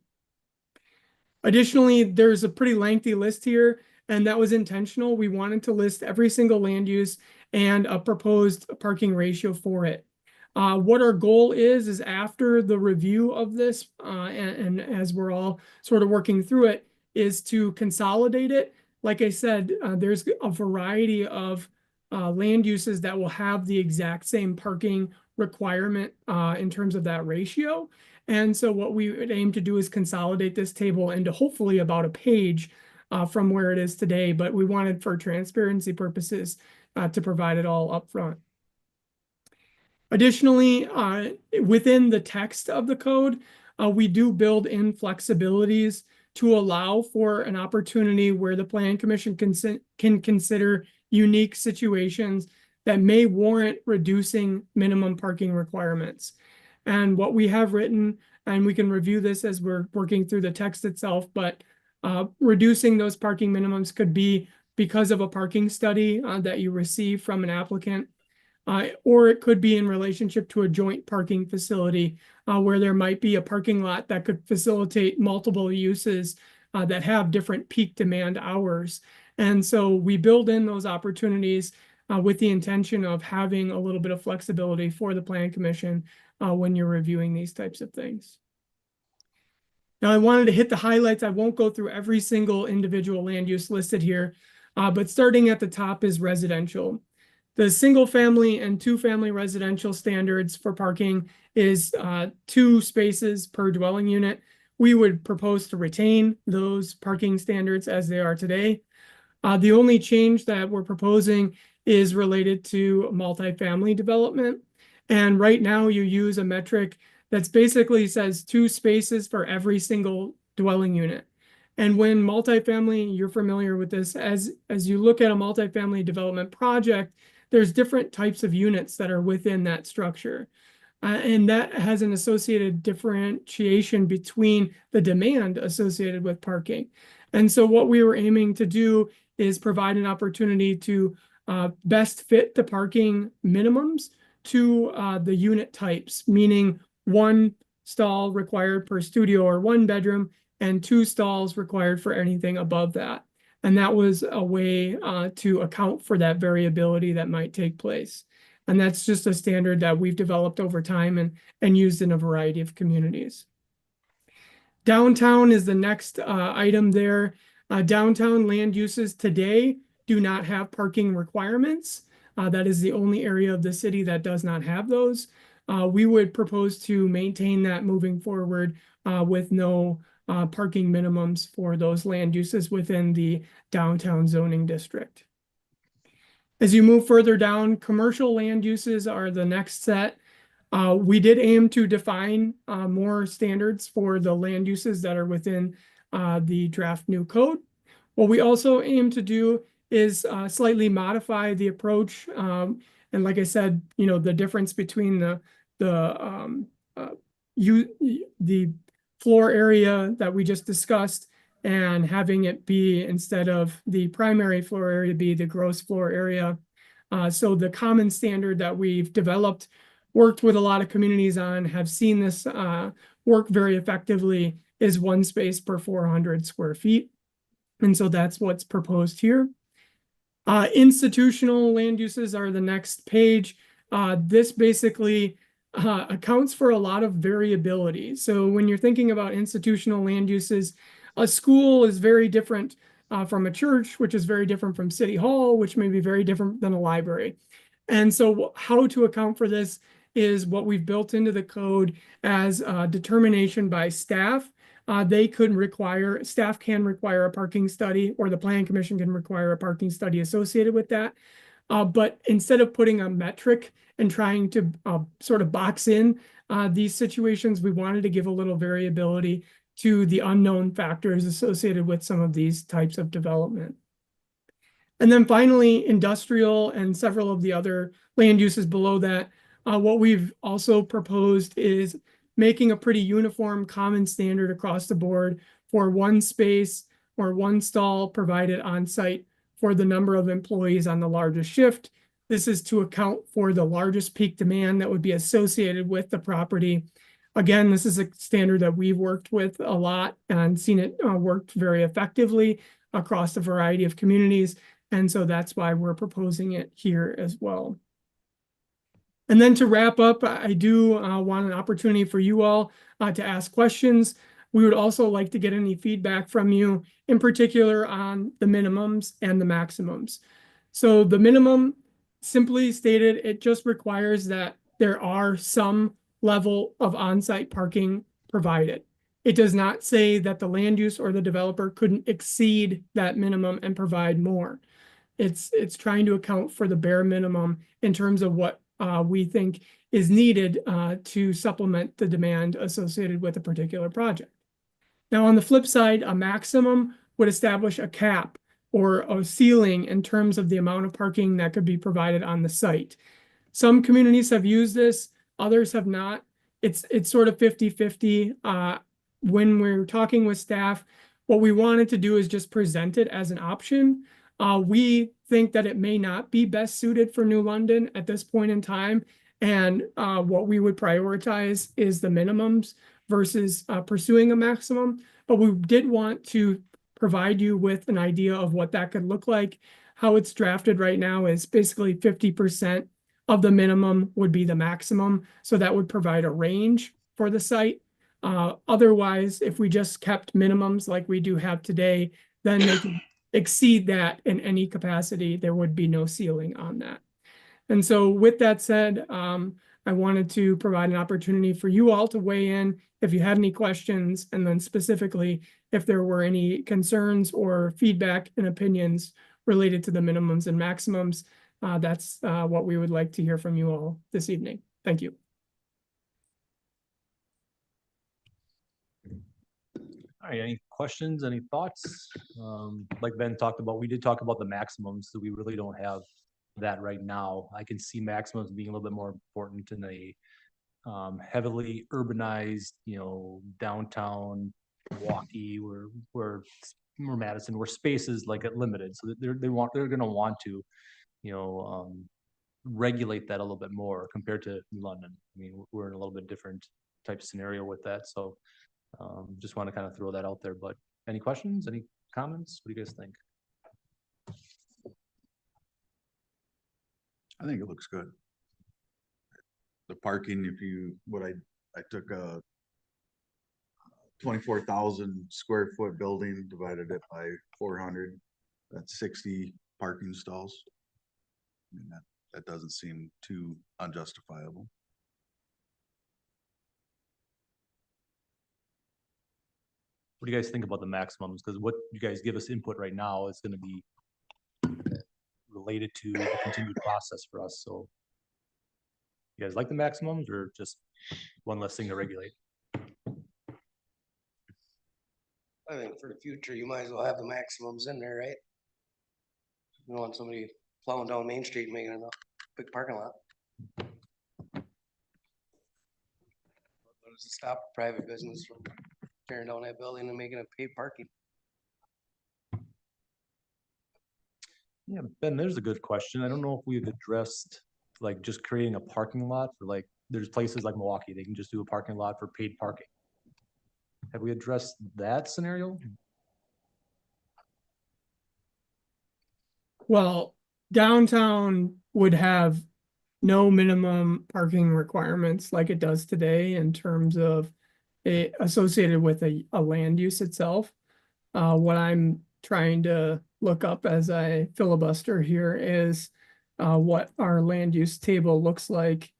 Additionally, there's a pretty lengthy list here, and that was intentional. We wanted to list every single land use and a proposed parking ratio for it. What our goal is after the review of this, and as we're all sort of working through it, is to consolidate it. Like I said, there's a variety of land uses that will have the exact same parking requirement in terms of that ratio. And so what we would aim to do is consolidate this table into hopefully about a page from where it is today, but we wanted for transparency purposes to provide it all up front. Additionally, within the text of the code, we do build in flexibilities to allow for an opportunity where the Plan Commission can consider unique situations that may warrant reducing minimum parking requirements. And what we have written, and we can review this as we're working through the text itself, but reducing those parking minimums could be because of a parking study that you receive from an applicant. Or it could be in relationship to a joint parking facility where there might be a parking lot that could facilitate multiple uses that have different peak demand hours. And so we build in those opportunities with the intention of having a little bit of flexibility for the Plan Commission when you're reviewing these types of things. Now, I wanted to hit the highlights. I won't go through every single individual land use listed here, but starting at the top is residential. The single family and two family residential standards for parking is 2 spaces per dwelling unit. We would propose to retain those parking standards as they are today. The only change that we're proposing is related to multifamily development. And right now you use a metric that's basically says 2 spaces for every single dwelling unit. And when multifamily, you're familiar with this, as you look at a multifamily development project, there's different types of units that are within that structure. And that has an associated differentiation between the demand associated with parking. And so what we were aiming to do is provide an opportunity to best fit the parking minimums to the unit types, meaning 1 stall required per studio or 1 bedroom, and 2 stalls required for anything above that. And that was a way to account for that variability that might take place. And that's just a standard that we've developed over time and used in a variety of communities. Downtown is the next item there. Downtown land uses today do not have parking requirements. That is the only area of the city that does not have those. We would propose to maintain that moving forward with no parking minimums for those land uses within the downtown zoning district. As you move further down, commercial land uses are the next set. We did aim to define more standards for the land uses that are within the draft new code. What we also aim to do is slightly modify the approach. And like I said, you know, the difference between the floor area that we just discussed and having it be, instead of the primary floor area, be the gross floor area. So the common standard that we've developed, worked with a lot of communities on, have seen this work very effectively, is 1 space per 400 square feet. And so that's what's proposed here. Institutional land uses are the next page. This basically accounts for a lot of variability. So when you're thinking about institutional land uses, a school is very different from a church, which is very different from City Hall, which may be very different than a library. And so how to account for this is what we've built into the code as determination by staff. Staff can require a parking study, or the planning commission can require a parking study associated with that. But instead of putting a metric and trying to sort of box in these situations, we wanted to give a little variability to the unknown factors associated with some of these types of development. And then finally, industrial and several of the other land uses below that. What we've also proposed is making a pretty uniform common standard across the board for 1 space or 1 stall provided on site for the number of employees on the largest shift. This is to account for the largest peak demand that would be associated with the property. Again, this is a standard that we've worked with a lot and seen it worked very effectively across a variety of communities. And so that's why we're proposing it here as well. And then to wrap up, I do want an opportunity for you all to ask questions. We would also like to get any feedback from you, in particular on the minimums and the maximums. So the minimum, simply stated, it just requires that there are some level of on-site parking provided. It does not say that the land use or the developer couldn't exceed that minimum and provide more. It's trying to account for the bare minimum in terms of what we think is needed to supplement the demand associated with a particular project. Now, on the flip side, a maximum would establish a cap or a ceiling in terms of the amount of parking that could be provided on the site. Some communities have used this, others have not. It's sort of 50-50. When we're talking with staff, what we wanted to do is just present it as an option. We think that it may not be best suited for New London at this point in time. And what we would prioritize is the minimums versus pursuing a maximum. But we did want to provide you with an idea of what that could look like. How it's drafted right now is basically 50% of the minimum would be the maximum. So that would provide a range for the site. Otherwise, if we just kept minimums like we do have today, then they can exceed that in any capacity. There would be no ceiling on that. And so with that said, I wanted to provide an opportunity for you all to weigh in if you had any questions, and then specifically if there were any concerns or feedback and opinions related to the minimums and maximums. that's what we would like to hear from you all this evening. Thank you. All right, any questions, any thoughts? Like Ben talked about, we did talk about the maximums, so we really don't have that right now. I can see maximums being a little bit more important in a heavily urbanized, downtown Milwaukee, where Madison, where spaces like it limited, so that they're gonna want to, regulate that a little bit more compared to London. I mean, we're in a little bit different type of scenario with that, so just want to kind of throw that out there. But any questions, any comments? What do you guys think? I think it looks good. The parking, I took a 24,000 square foot building, divided it by 400, that's 60 parking stalls. I mean, that doesn't seem too unjustifiable. What do you guys think about the maximums? Because what you guys give us input right now is going to be related to the continued process for us. So you guys like the maximums or just one less thing to regulate? I think for the future, you might as well have the maximums in there, right? You don't want somebody plowing down Main Street and making a big parking lot. What does it stop a private business from tearing down that building and making it paid parking? Yeah, Ben, there's a good question. I don't know if we've addressed like just creating a parking lot for like, there's places like Milwaukee, they can just do a parking lot for paid parking. Have we addressed that scenario? Well, downtown would have no minimum parking requirements like it does today in terms of it associated with a land use itself. What I'm trying to look up as I filibuster here is what our land use table looks like.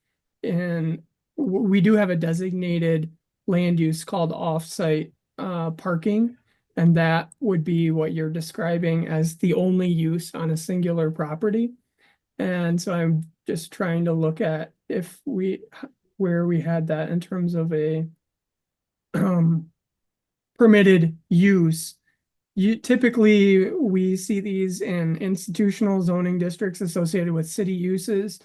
And we do have a designated land use called off-site parking. And that would be what you're describing as the only use on a singular property. And so I'm just trying to look at where we had that in terms of a permitted use. Typically, we see these in institutional zoning districts associated with city uses.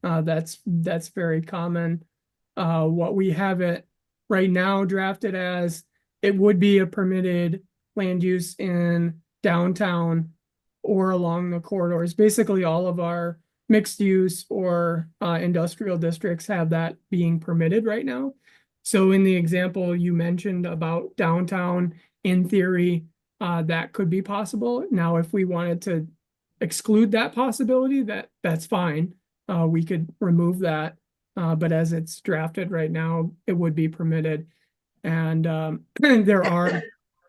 That's very common. What we have it right now drafted as, it would be a permitted land use in downtown or along the corridors. Basically, all of our mixed use or industrial districts have that being permitted right now. So in the example you mentioned about downtown, in theory, that could be possible. Now, if we wanted to exclude that possibility, that's fine. We could remove that. But as it's drafted right now, it would be permitted. And there are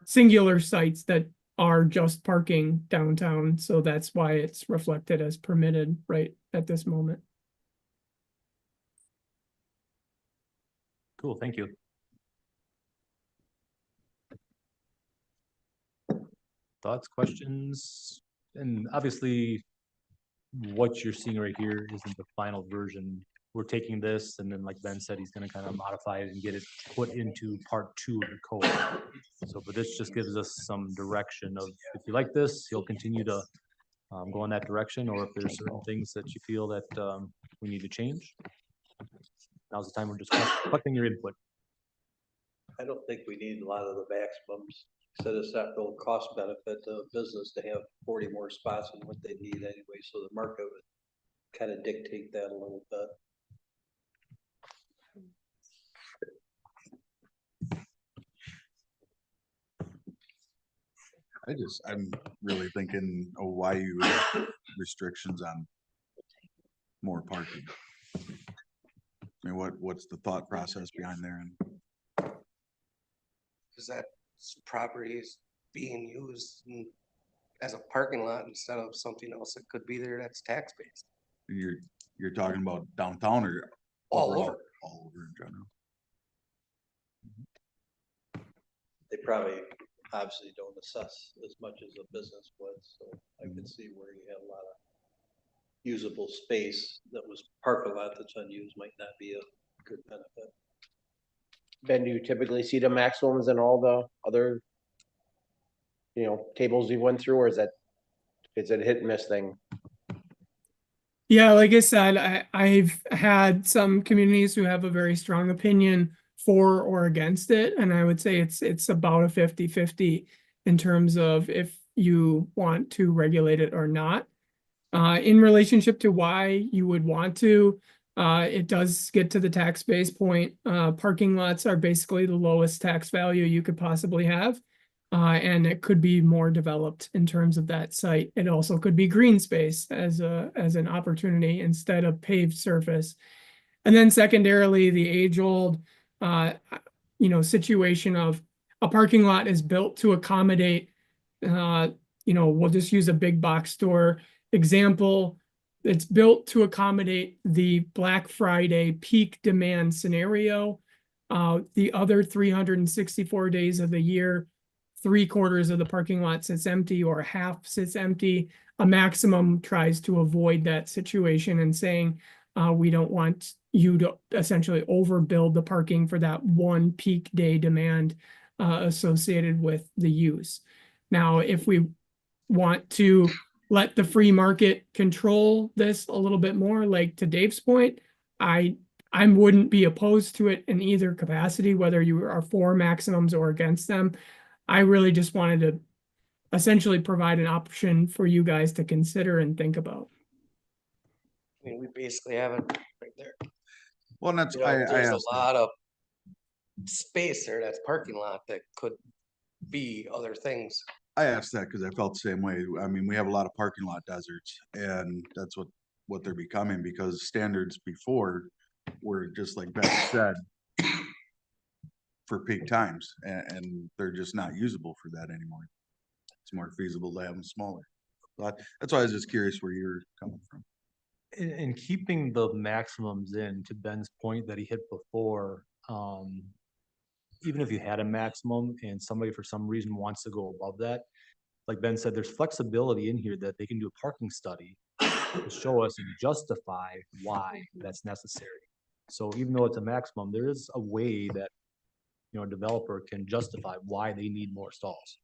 singular sites that are just parking downtown. So that's why it's reflected as permitted right at this moment. Cool, thank you. Thoughts, questions? And obviously, what you're seeing right here isn't the final version. We're taking this, and then like Ben said, he's gonna kind of modify it and get it put into part 2 of the code. So, but this just gives us some direction of, if you like this, you'll continue to go in that direction, or if there's certain things that you feel that we need to change. Now's the time we're just collecting your input. I don't think we need a lot of the maximums. Set aside the cost benefit to business to have 40 more spots than what they need anyway, so the market would kind of dictate that a little bit. I'm really thinking, why you have restrictions on more parking? I mean, what's the thought process behind there? Cause that property is being used as a parking lot instead of something else that could be there that's tax based. You're talking about downtown or All overall? over. All over in general. They probably obviously don't assess as much as a business would, so I could see where you have a lot of usable space that was parking lot that's unused might not be a good benefit. Ben, do you typically see the maximums in all the other, tables we went through, or is it a hit and miss thing? Yeah, like I said, I've had some communities who have a very strong opinion for or against it, and I would say it's about a 50-50 in terms of if you want to regulate it or not. In relationship to why you would want to, it does get to the tax base point. Parking lots are basically the lowest tax value you could possibly have. And it could be more developed in terms of that site. It also could be green space as an opportunity instead of paved surface. And then secondarily, the age-old, situation of a parking lot is built to accommodate, we'll just use a big box store example. It's built to accommodate the Black Friday peak demand scenario. The other 364 days of the year, 3/4 of the parking lot sits empty or half sits empty. A maximum tries to avoid that situation and saying, we don't want you to essentially overbuild the parking for that one peak day demand associated with the use. Now, if we want to let the free market control this a little bit more, like to Dave's point, I wouldn't be opposed to it in either capacity, whether you are for maximums or against them. I really just wanted to essentially provide an option for you guys to consider and think about. I mean, we basically have it right there. Well, and that's, There's a lot of space there, that's parking lot that could be other things. I asked that because I felt the same way. I mean, we have a lot of parking lot deserts, and that's what they're becoming, because standards before were just like Ben said, for peak times, and they're just not usable for that anymore. It's more feasible to have them smaller. But that's why I was just curious where you're coming from. In keeping the maximums in, to Ben's point that he hit before, even if you had a maximum and somebody for some reason wants to go above that, like Ben said, there's flexibility in here that they can do a parking study to show us and justify why that's necessary. So even though it's a maximum, there is a way that, a developer can justify why they need more stalls.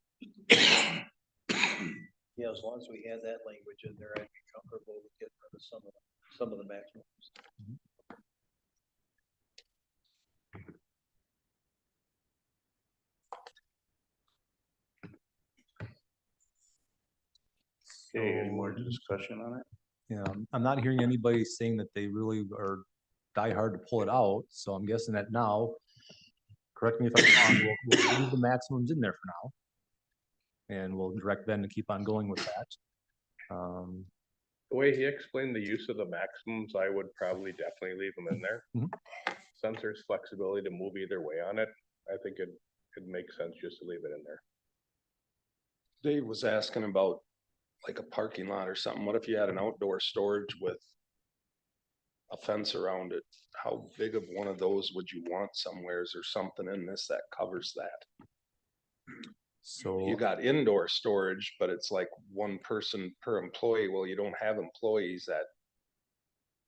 Yeah, as long as we had that language in there, I'd be comfortable with getting rid of some of the maximums. Okay, any more discussion on it? Yeah, I'm not hearing anybody saying that they really are die hard to pull it out, so I'm guessing that now, correct me if I'm wrong, we'll leave the maximums in there for now. And we'll direct Ben to keep on going with that. The way he explained the use of the maximums, I would probably definitely leave them in there. Since there's flexibility to move either way on it, I think it makes sense just to leave it in there. Dave was asking about like a parking lot or something. What if you had an outdoor storage with a fence around it? How big of one of those would you want somewhere? Is there something in this that covers that? So you got indoor storage, but it's like one person per employee. Well, you don't have employees at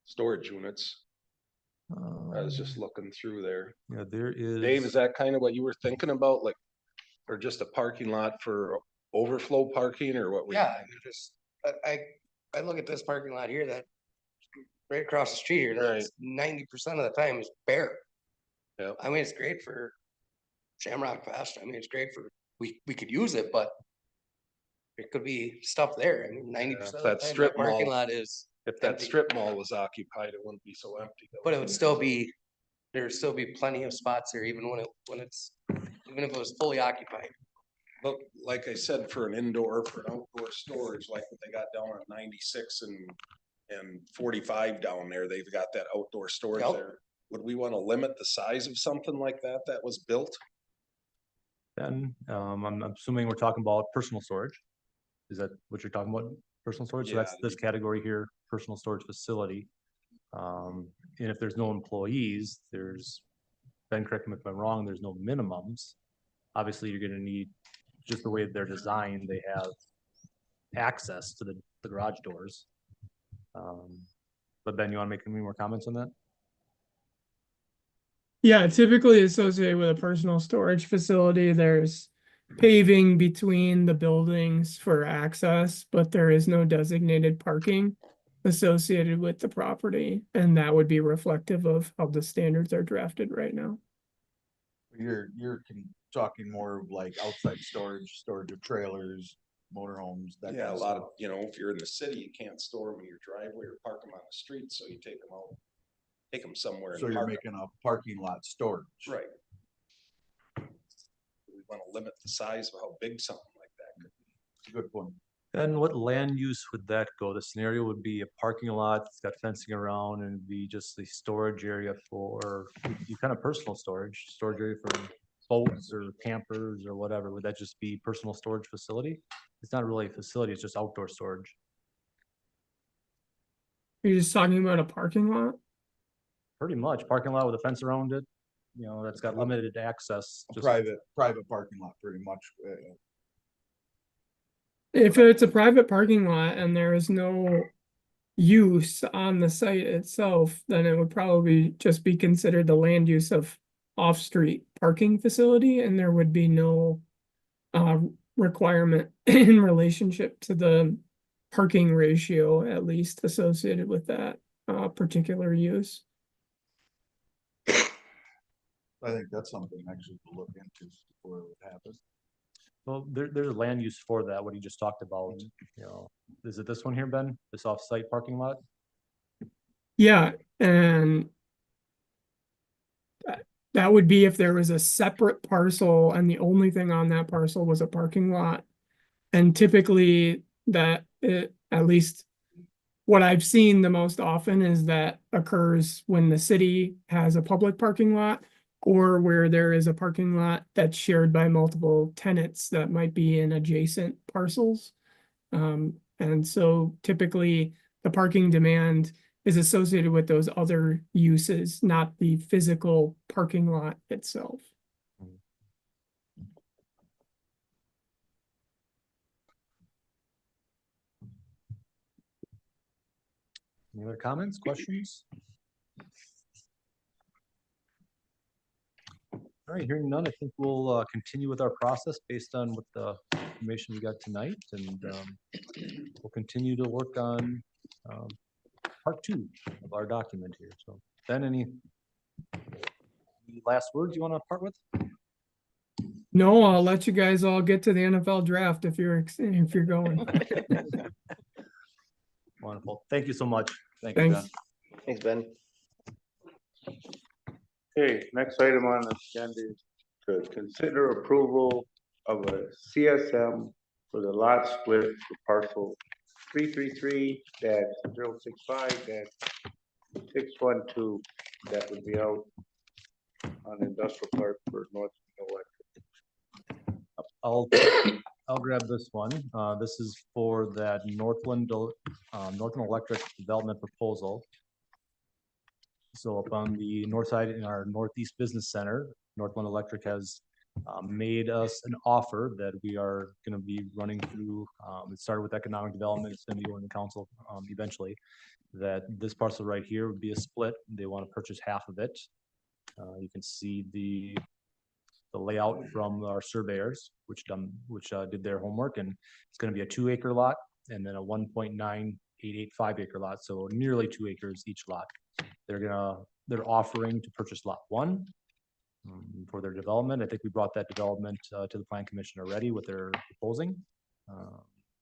storage units. I was just looking through there. Yeah, there is. Dave, is that kind of what you were thinking about? Like, or just a parking lot for overflow parking, or what? Yeah, I look at this parking lot here, that right across the street here, that's 90% of the time is bare. Yeah. I mean, it's great for Shamrock Fest. I mean, it's great for, we could use it, but there could be stuff there. I mean, 90% of the that time, strip that parking mall, lot is if that empty. strip mall was occupied, it wouldn't be so empty. But it would still be, there'd still be plenty of spots there, even even if it was fully occupied. But like I said, for an indoor, for an outdoor storage, like what they got down at 96 and 45 down there, they've got that outdoor storage there. Would we want to limit the size of something like that was built? Then I'm assuming we're talking about personal storage. Is that what you're talking about? Personal storage? So that's this category here, personal storage facility. And if there's no employees, Ben, correct me if I'm wrong, there's no minimums. Obviously, you're going to need, just the way they're designed, they have access to the garage doors. But Ben, you want to make any more comments on that? Yeah, typically associated with a personal storage facility, there's paving between the buildings for access, but there is no designated parking associated with the property, and that would be reflective of how the standards are drafted right now. You're talking more of like outside storage of trailers, motorhomes, that Yeah, kind a of lot stuff. of, if you're in the city, you can't store them in your driveway or park them on the street, so you take them out. Take them somewhere. So and you're park 'em. making a parking lot storage. Right. We want to limit the size of how big something like that could be. Good point. And what land use would that go? The scenario would be a parking lot, it's got fencing around and it'd be just the storage area for, you kind of personal storage area for boats or campers or whatever. Would that just be personal storage facility? It's not really a facility, it's just outdoor storage. You're just talking about a parking lot? Pretty much, parking lot with a fence around it, that's got limited access. A just- private parking lot, pretty much. If it's a private parking lot and there is no use on the site itself, then it would probably just be considered the land use of off-street parking facility, and there would be no requirement in relationship to the parking ratio, at least associated with that particular use. I think that's something actually to look into before it would happen. Well, there's a land use for that, what he just talked about, is it this one here, Ben? This off-site parking lot? Yeah, and that would be if there was a separate parcel and the only thing on that parcel was a parking lot. And typically at least what I've seen the most often is that occurs when the city has a public parking lot or where there is a parking lot that's shared by multiple tenants that might be in adjacent parcels. And so typically the parking demand is associated with those other uses, not the physical parking lot itself. Any other comments, questions? All right, hearing none, I think we'll continue with our process based on what the information we got tonight, and we'll continue to work on part 2 of our document here. So, Ben, any last words you want to part with? No, I'll let you guys all get to the NFL draft if you're going. Wonderful. Thank you so much. Thank you, Ben. Thanks. Thanks, Ben. Okay, next item on the agenda is to consider approval of a CSM for the lot split for parcel 333-065-612 that would be out on Industrial Park for North Electric. I'll grab this one. This is for that Northland Electric development proposal. So up on the north side in our Northeast Business Center, Northland Electric has made us an offer that we are going to be running through. It started with economic development. It's going to be going to council eventually. That this parcel right here would be a split. They want to purchase half of it. You can see the layout from our surveyors, which did their homework, and it's going to be a 2-acre lot and then a 1.9885 acre lot, so nearly 2 acres each lot. They're offering to purchase lot 1 for their development. I think we brought that development to the Plan Commission already with their proposing.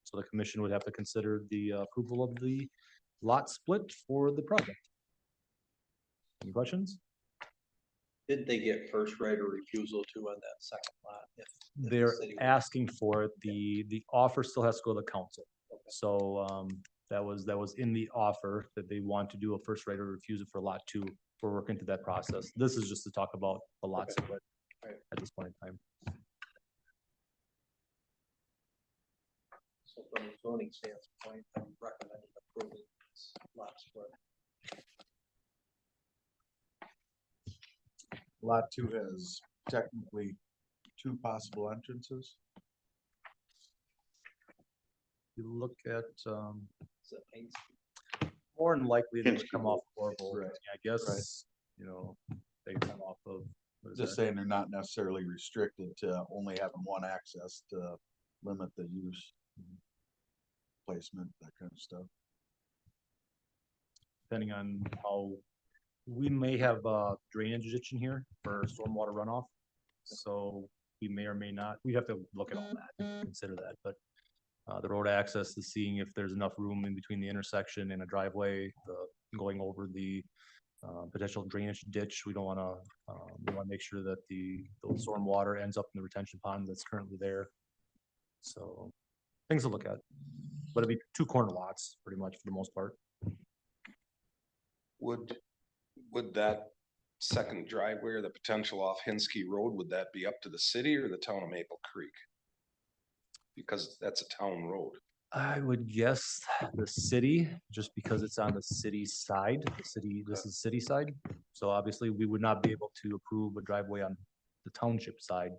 So the commission would have to consider the approval of the lot split for the project. Any questions? Did they get first right of refusal too on that second lot? if the They're city- asking for it. The offer still has to go to the council. So that was in the offer that they want to do a first right of refusal for lot 2. We're working through that process. This is just to talk about the lot split at this point in time. So from a zoning standpoint, I'm recommending approving this lot split. Lot 2 has technically 2 possible entrances. You look at Is that Main Street? More than likely they would Kinsky come off Corvo. Right. I guess, you know, they come off of. what is Just that? saying they're not necessarily restricted to only having one access to limit the use. Placement, that kind of stuff. Depending on how, we may have drainage ditch in here for stormwater runoff. So we may or may not, we have to look at all that, consider that, but the road access is seeing if there's enough room in between the intersection and a driveway, going over the potential drainage ditch. We don't wanna, we wanna make sure that the stormwater ends up in the retention pond that's currently there. So things to look at, but it'd be two corner lots pretty much for the most part. Would that second driveway or the potential off Hinsky Road, would that be up to the city or the town of Maple Creek? Because that's a town road. I would guess the city, just because it's on the city side, this is city side. So obviously we would not be able to approve a driveway on the township side,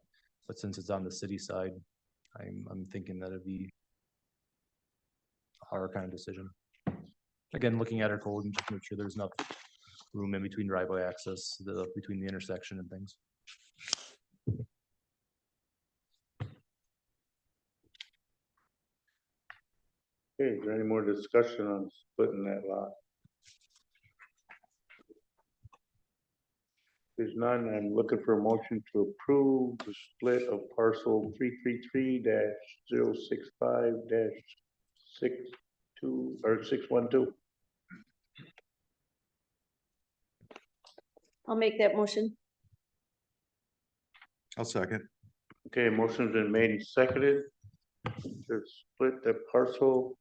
but since it's on the city side, I'm thinking that it'd be our kind of decision. Again, looking at our code and just make sure there's enough room in between driveway access, between the intersection and things. Okay, is there any more discussion on splitting that lot? There's none. I'm looking for a motion to approve the split of parcel 333-065-62 or 612. I'll make that motion. I'll second. Okay, motion's been made and seconded to split the parcel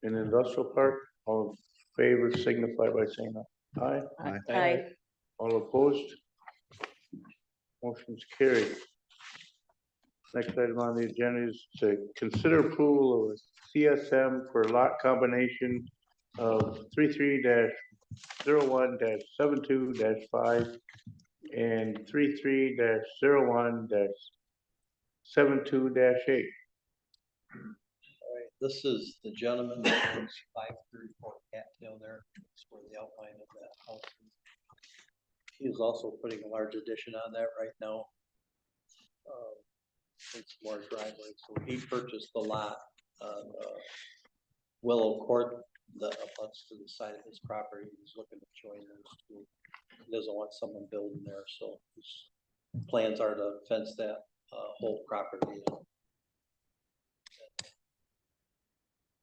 in industrial park. All in favor signify by saying aye. Aye. All opposed? Motion's carried. Next item on the agenda is to consider approval of a CSM for lot combination of 33-01-72-5 and 33-01-72-8. Alright, this is the gentleman that owns 534 Cattail there. That's where the outline of that house is. He is also putting a large addition on that right now. It's more driveway, so he purchased the lot on Willow Court that abuts to the side of his property. He's looking to join those two. He doesn't want someone building there, so his plans are to fence that whole property in.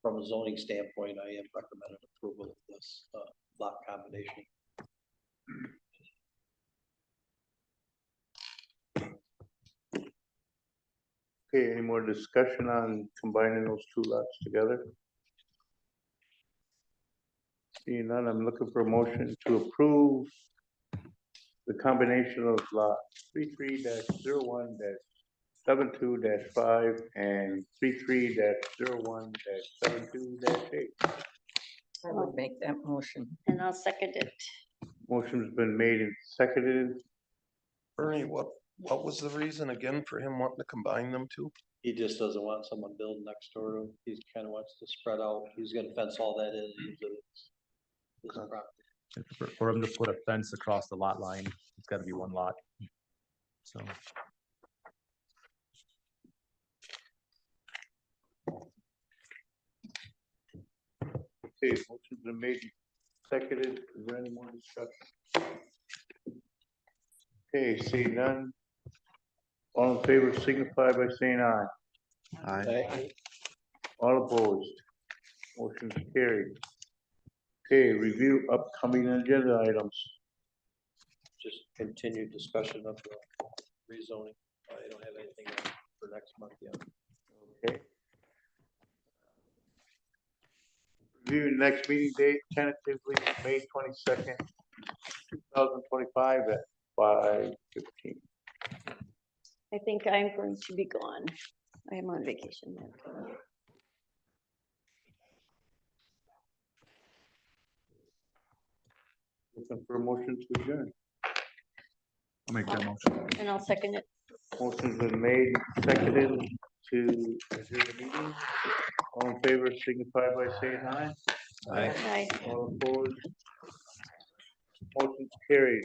From a zoning standpoint, I am recommending approval of this lot combination. Okay, any more discussion on combining those two lots together? Seeing none, I'm looking for a motion to approve the combination of lot 33-01-72-5 and 33-01-72-8. I would make that motion. And I'll second it. Motion's been made and seconded. Bernie, what was the reason again for him wanting to combine them two? He just doesn't want someone building next door to him. He kind of wants to spread out. He's gonna fence all that in. Use it as his property. For him to put a fence across the lot line, it's gotta be one lot. So. Okay, motion's been made and seconded. Is there any more discussion? Okay, seeing none. All in favor signify by saying aye. Aye. All opposed? Motion's carried. Okay, review upcoming agenda items. Just continued discussion of the rezoning. I don't have anything for next month yet. Okay. Review next meeting date tentatively May 22nd, 2025 at 5:15. I think I'm going to be gone. I am on vacation then. Looking for a motion to adjourn. I'll make that motion. And I'll second it. Motion's been made, seconded to adjourn the meeting. All in favor signify by saying aye. Aye. All opposed? Motion carried.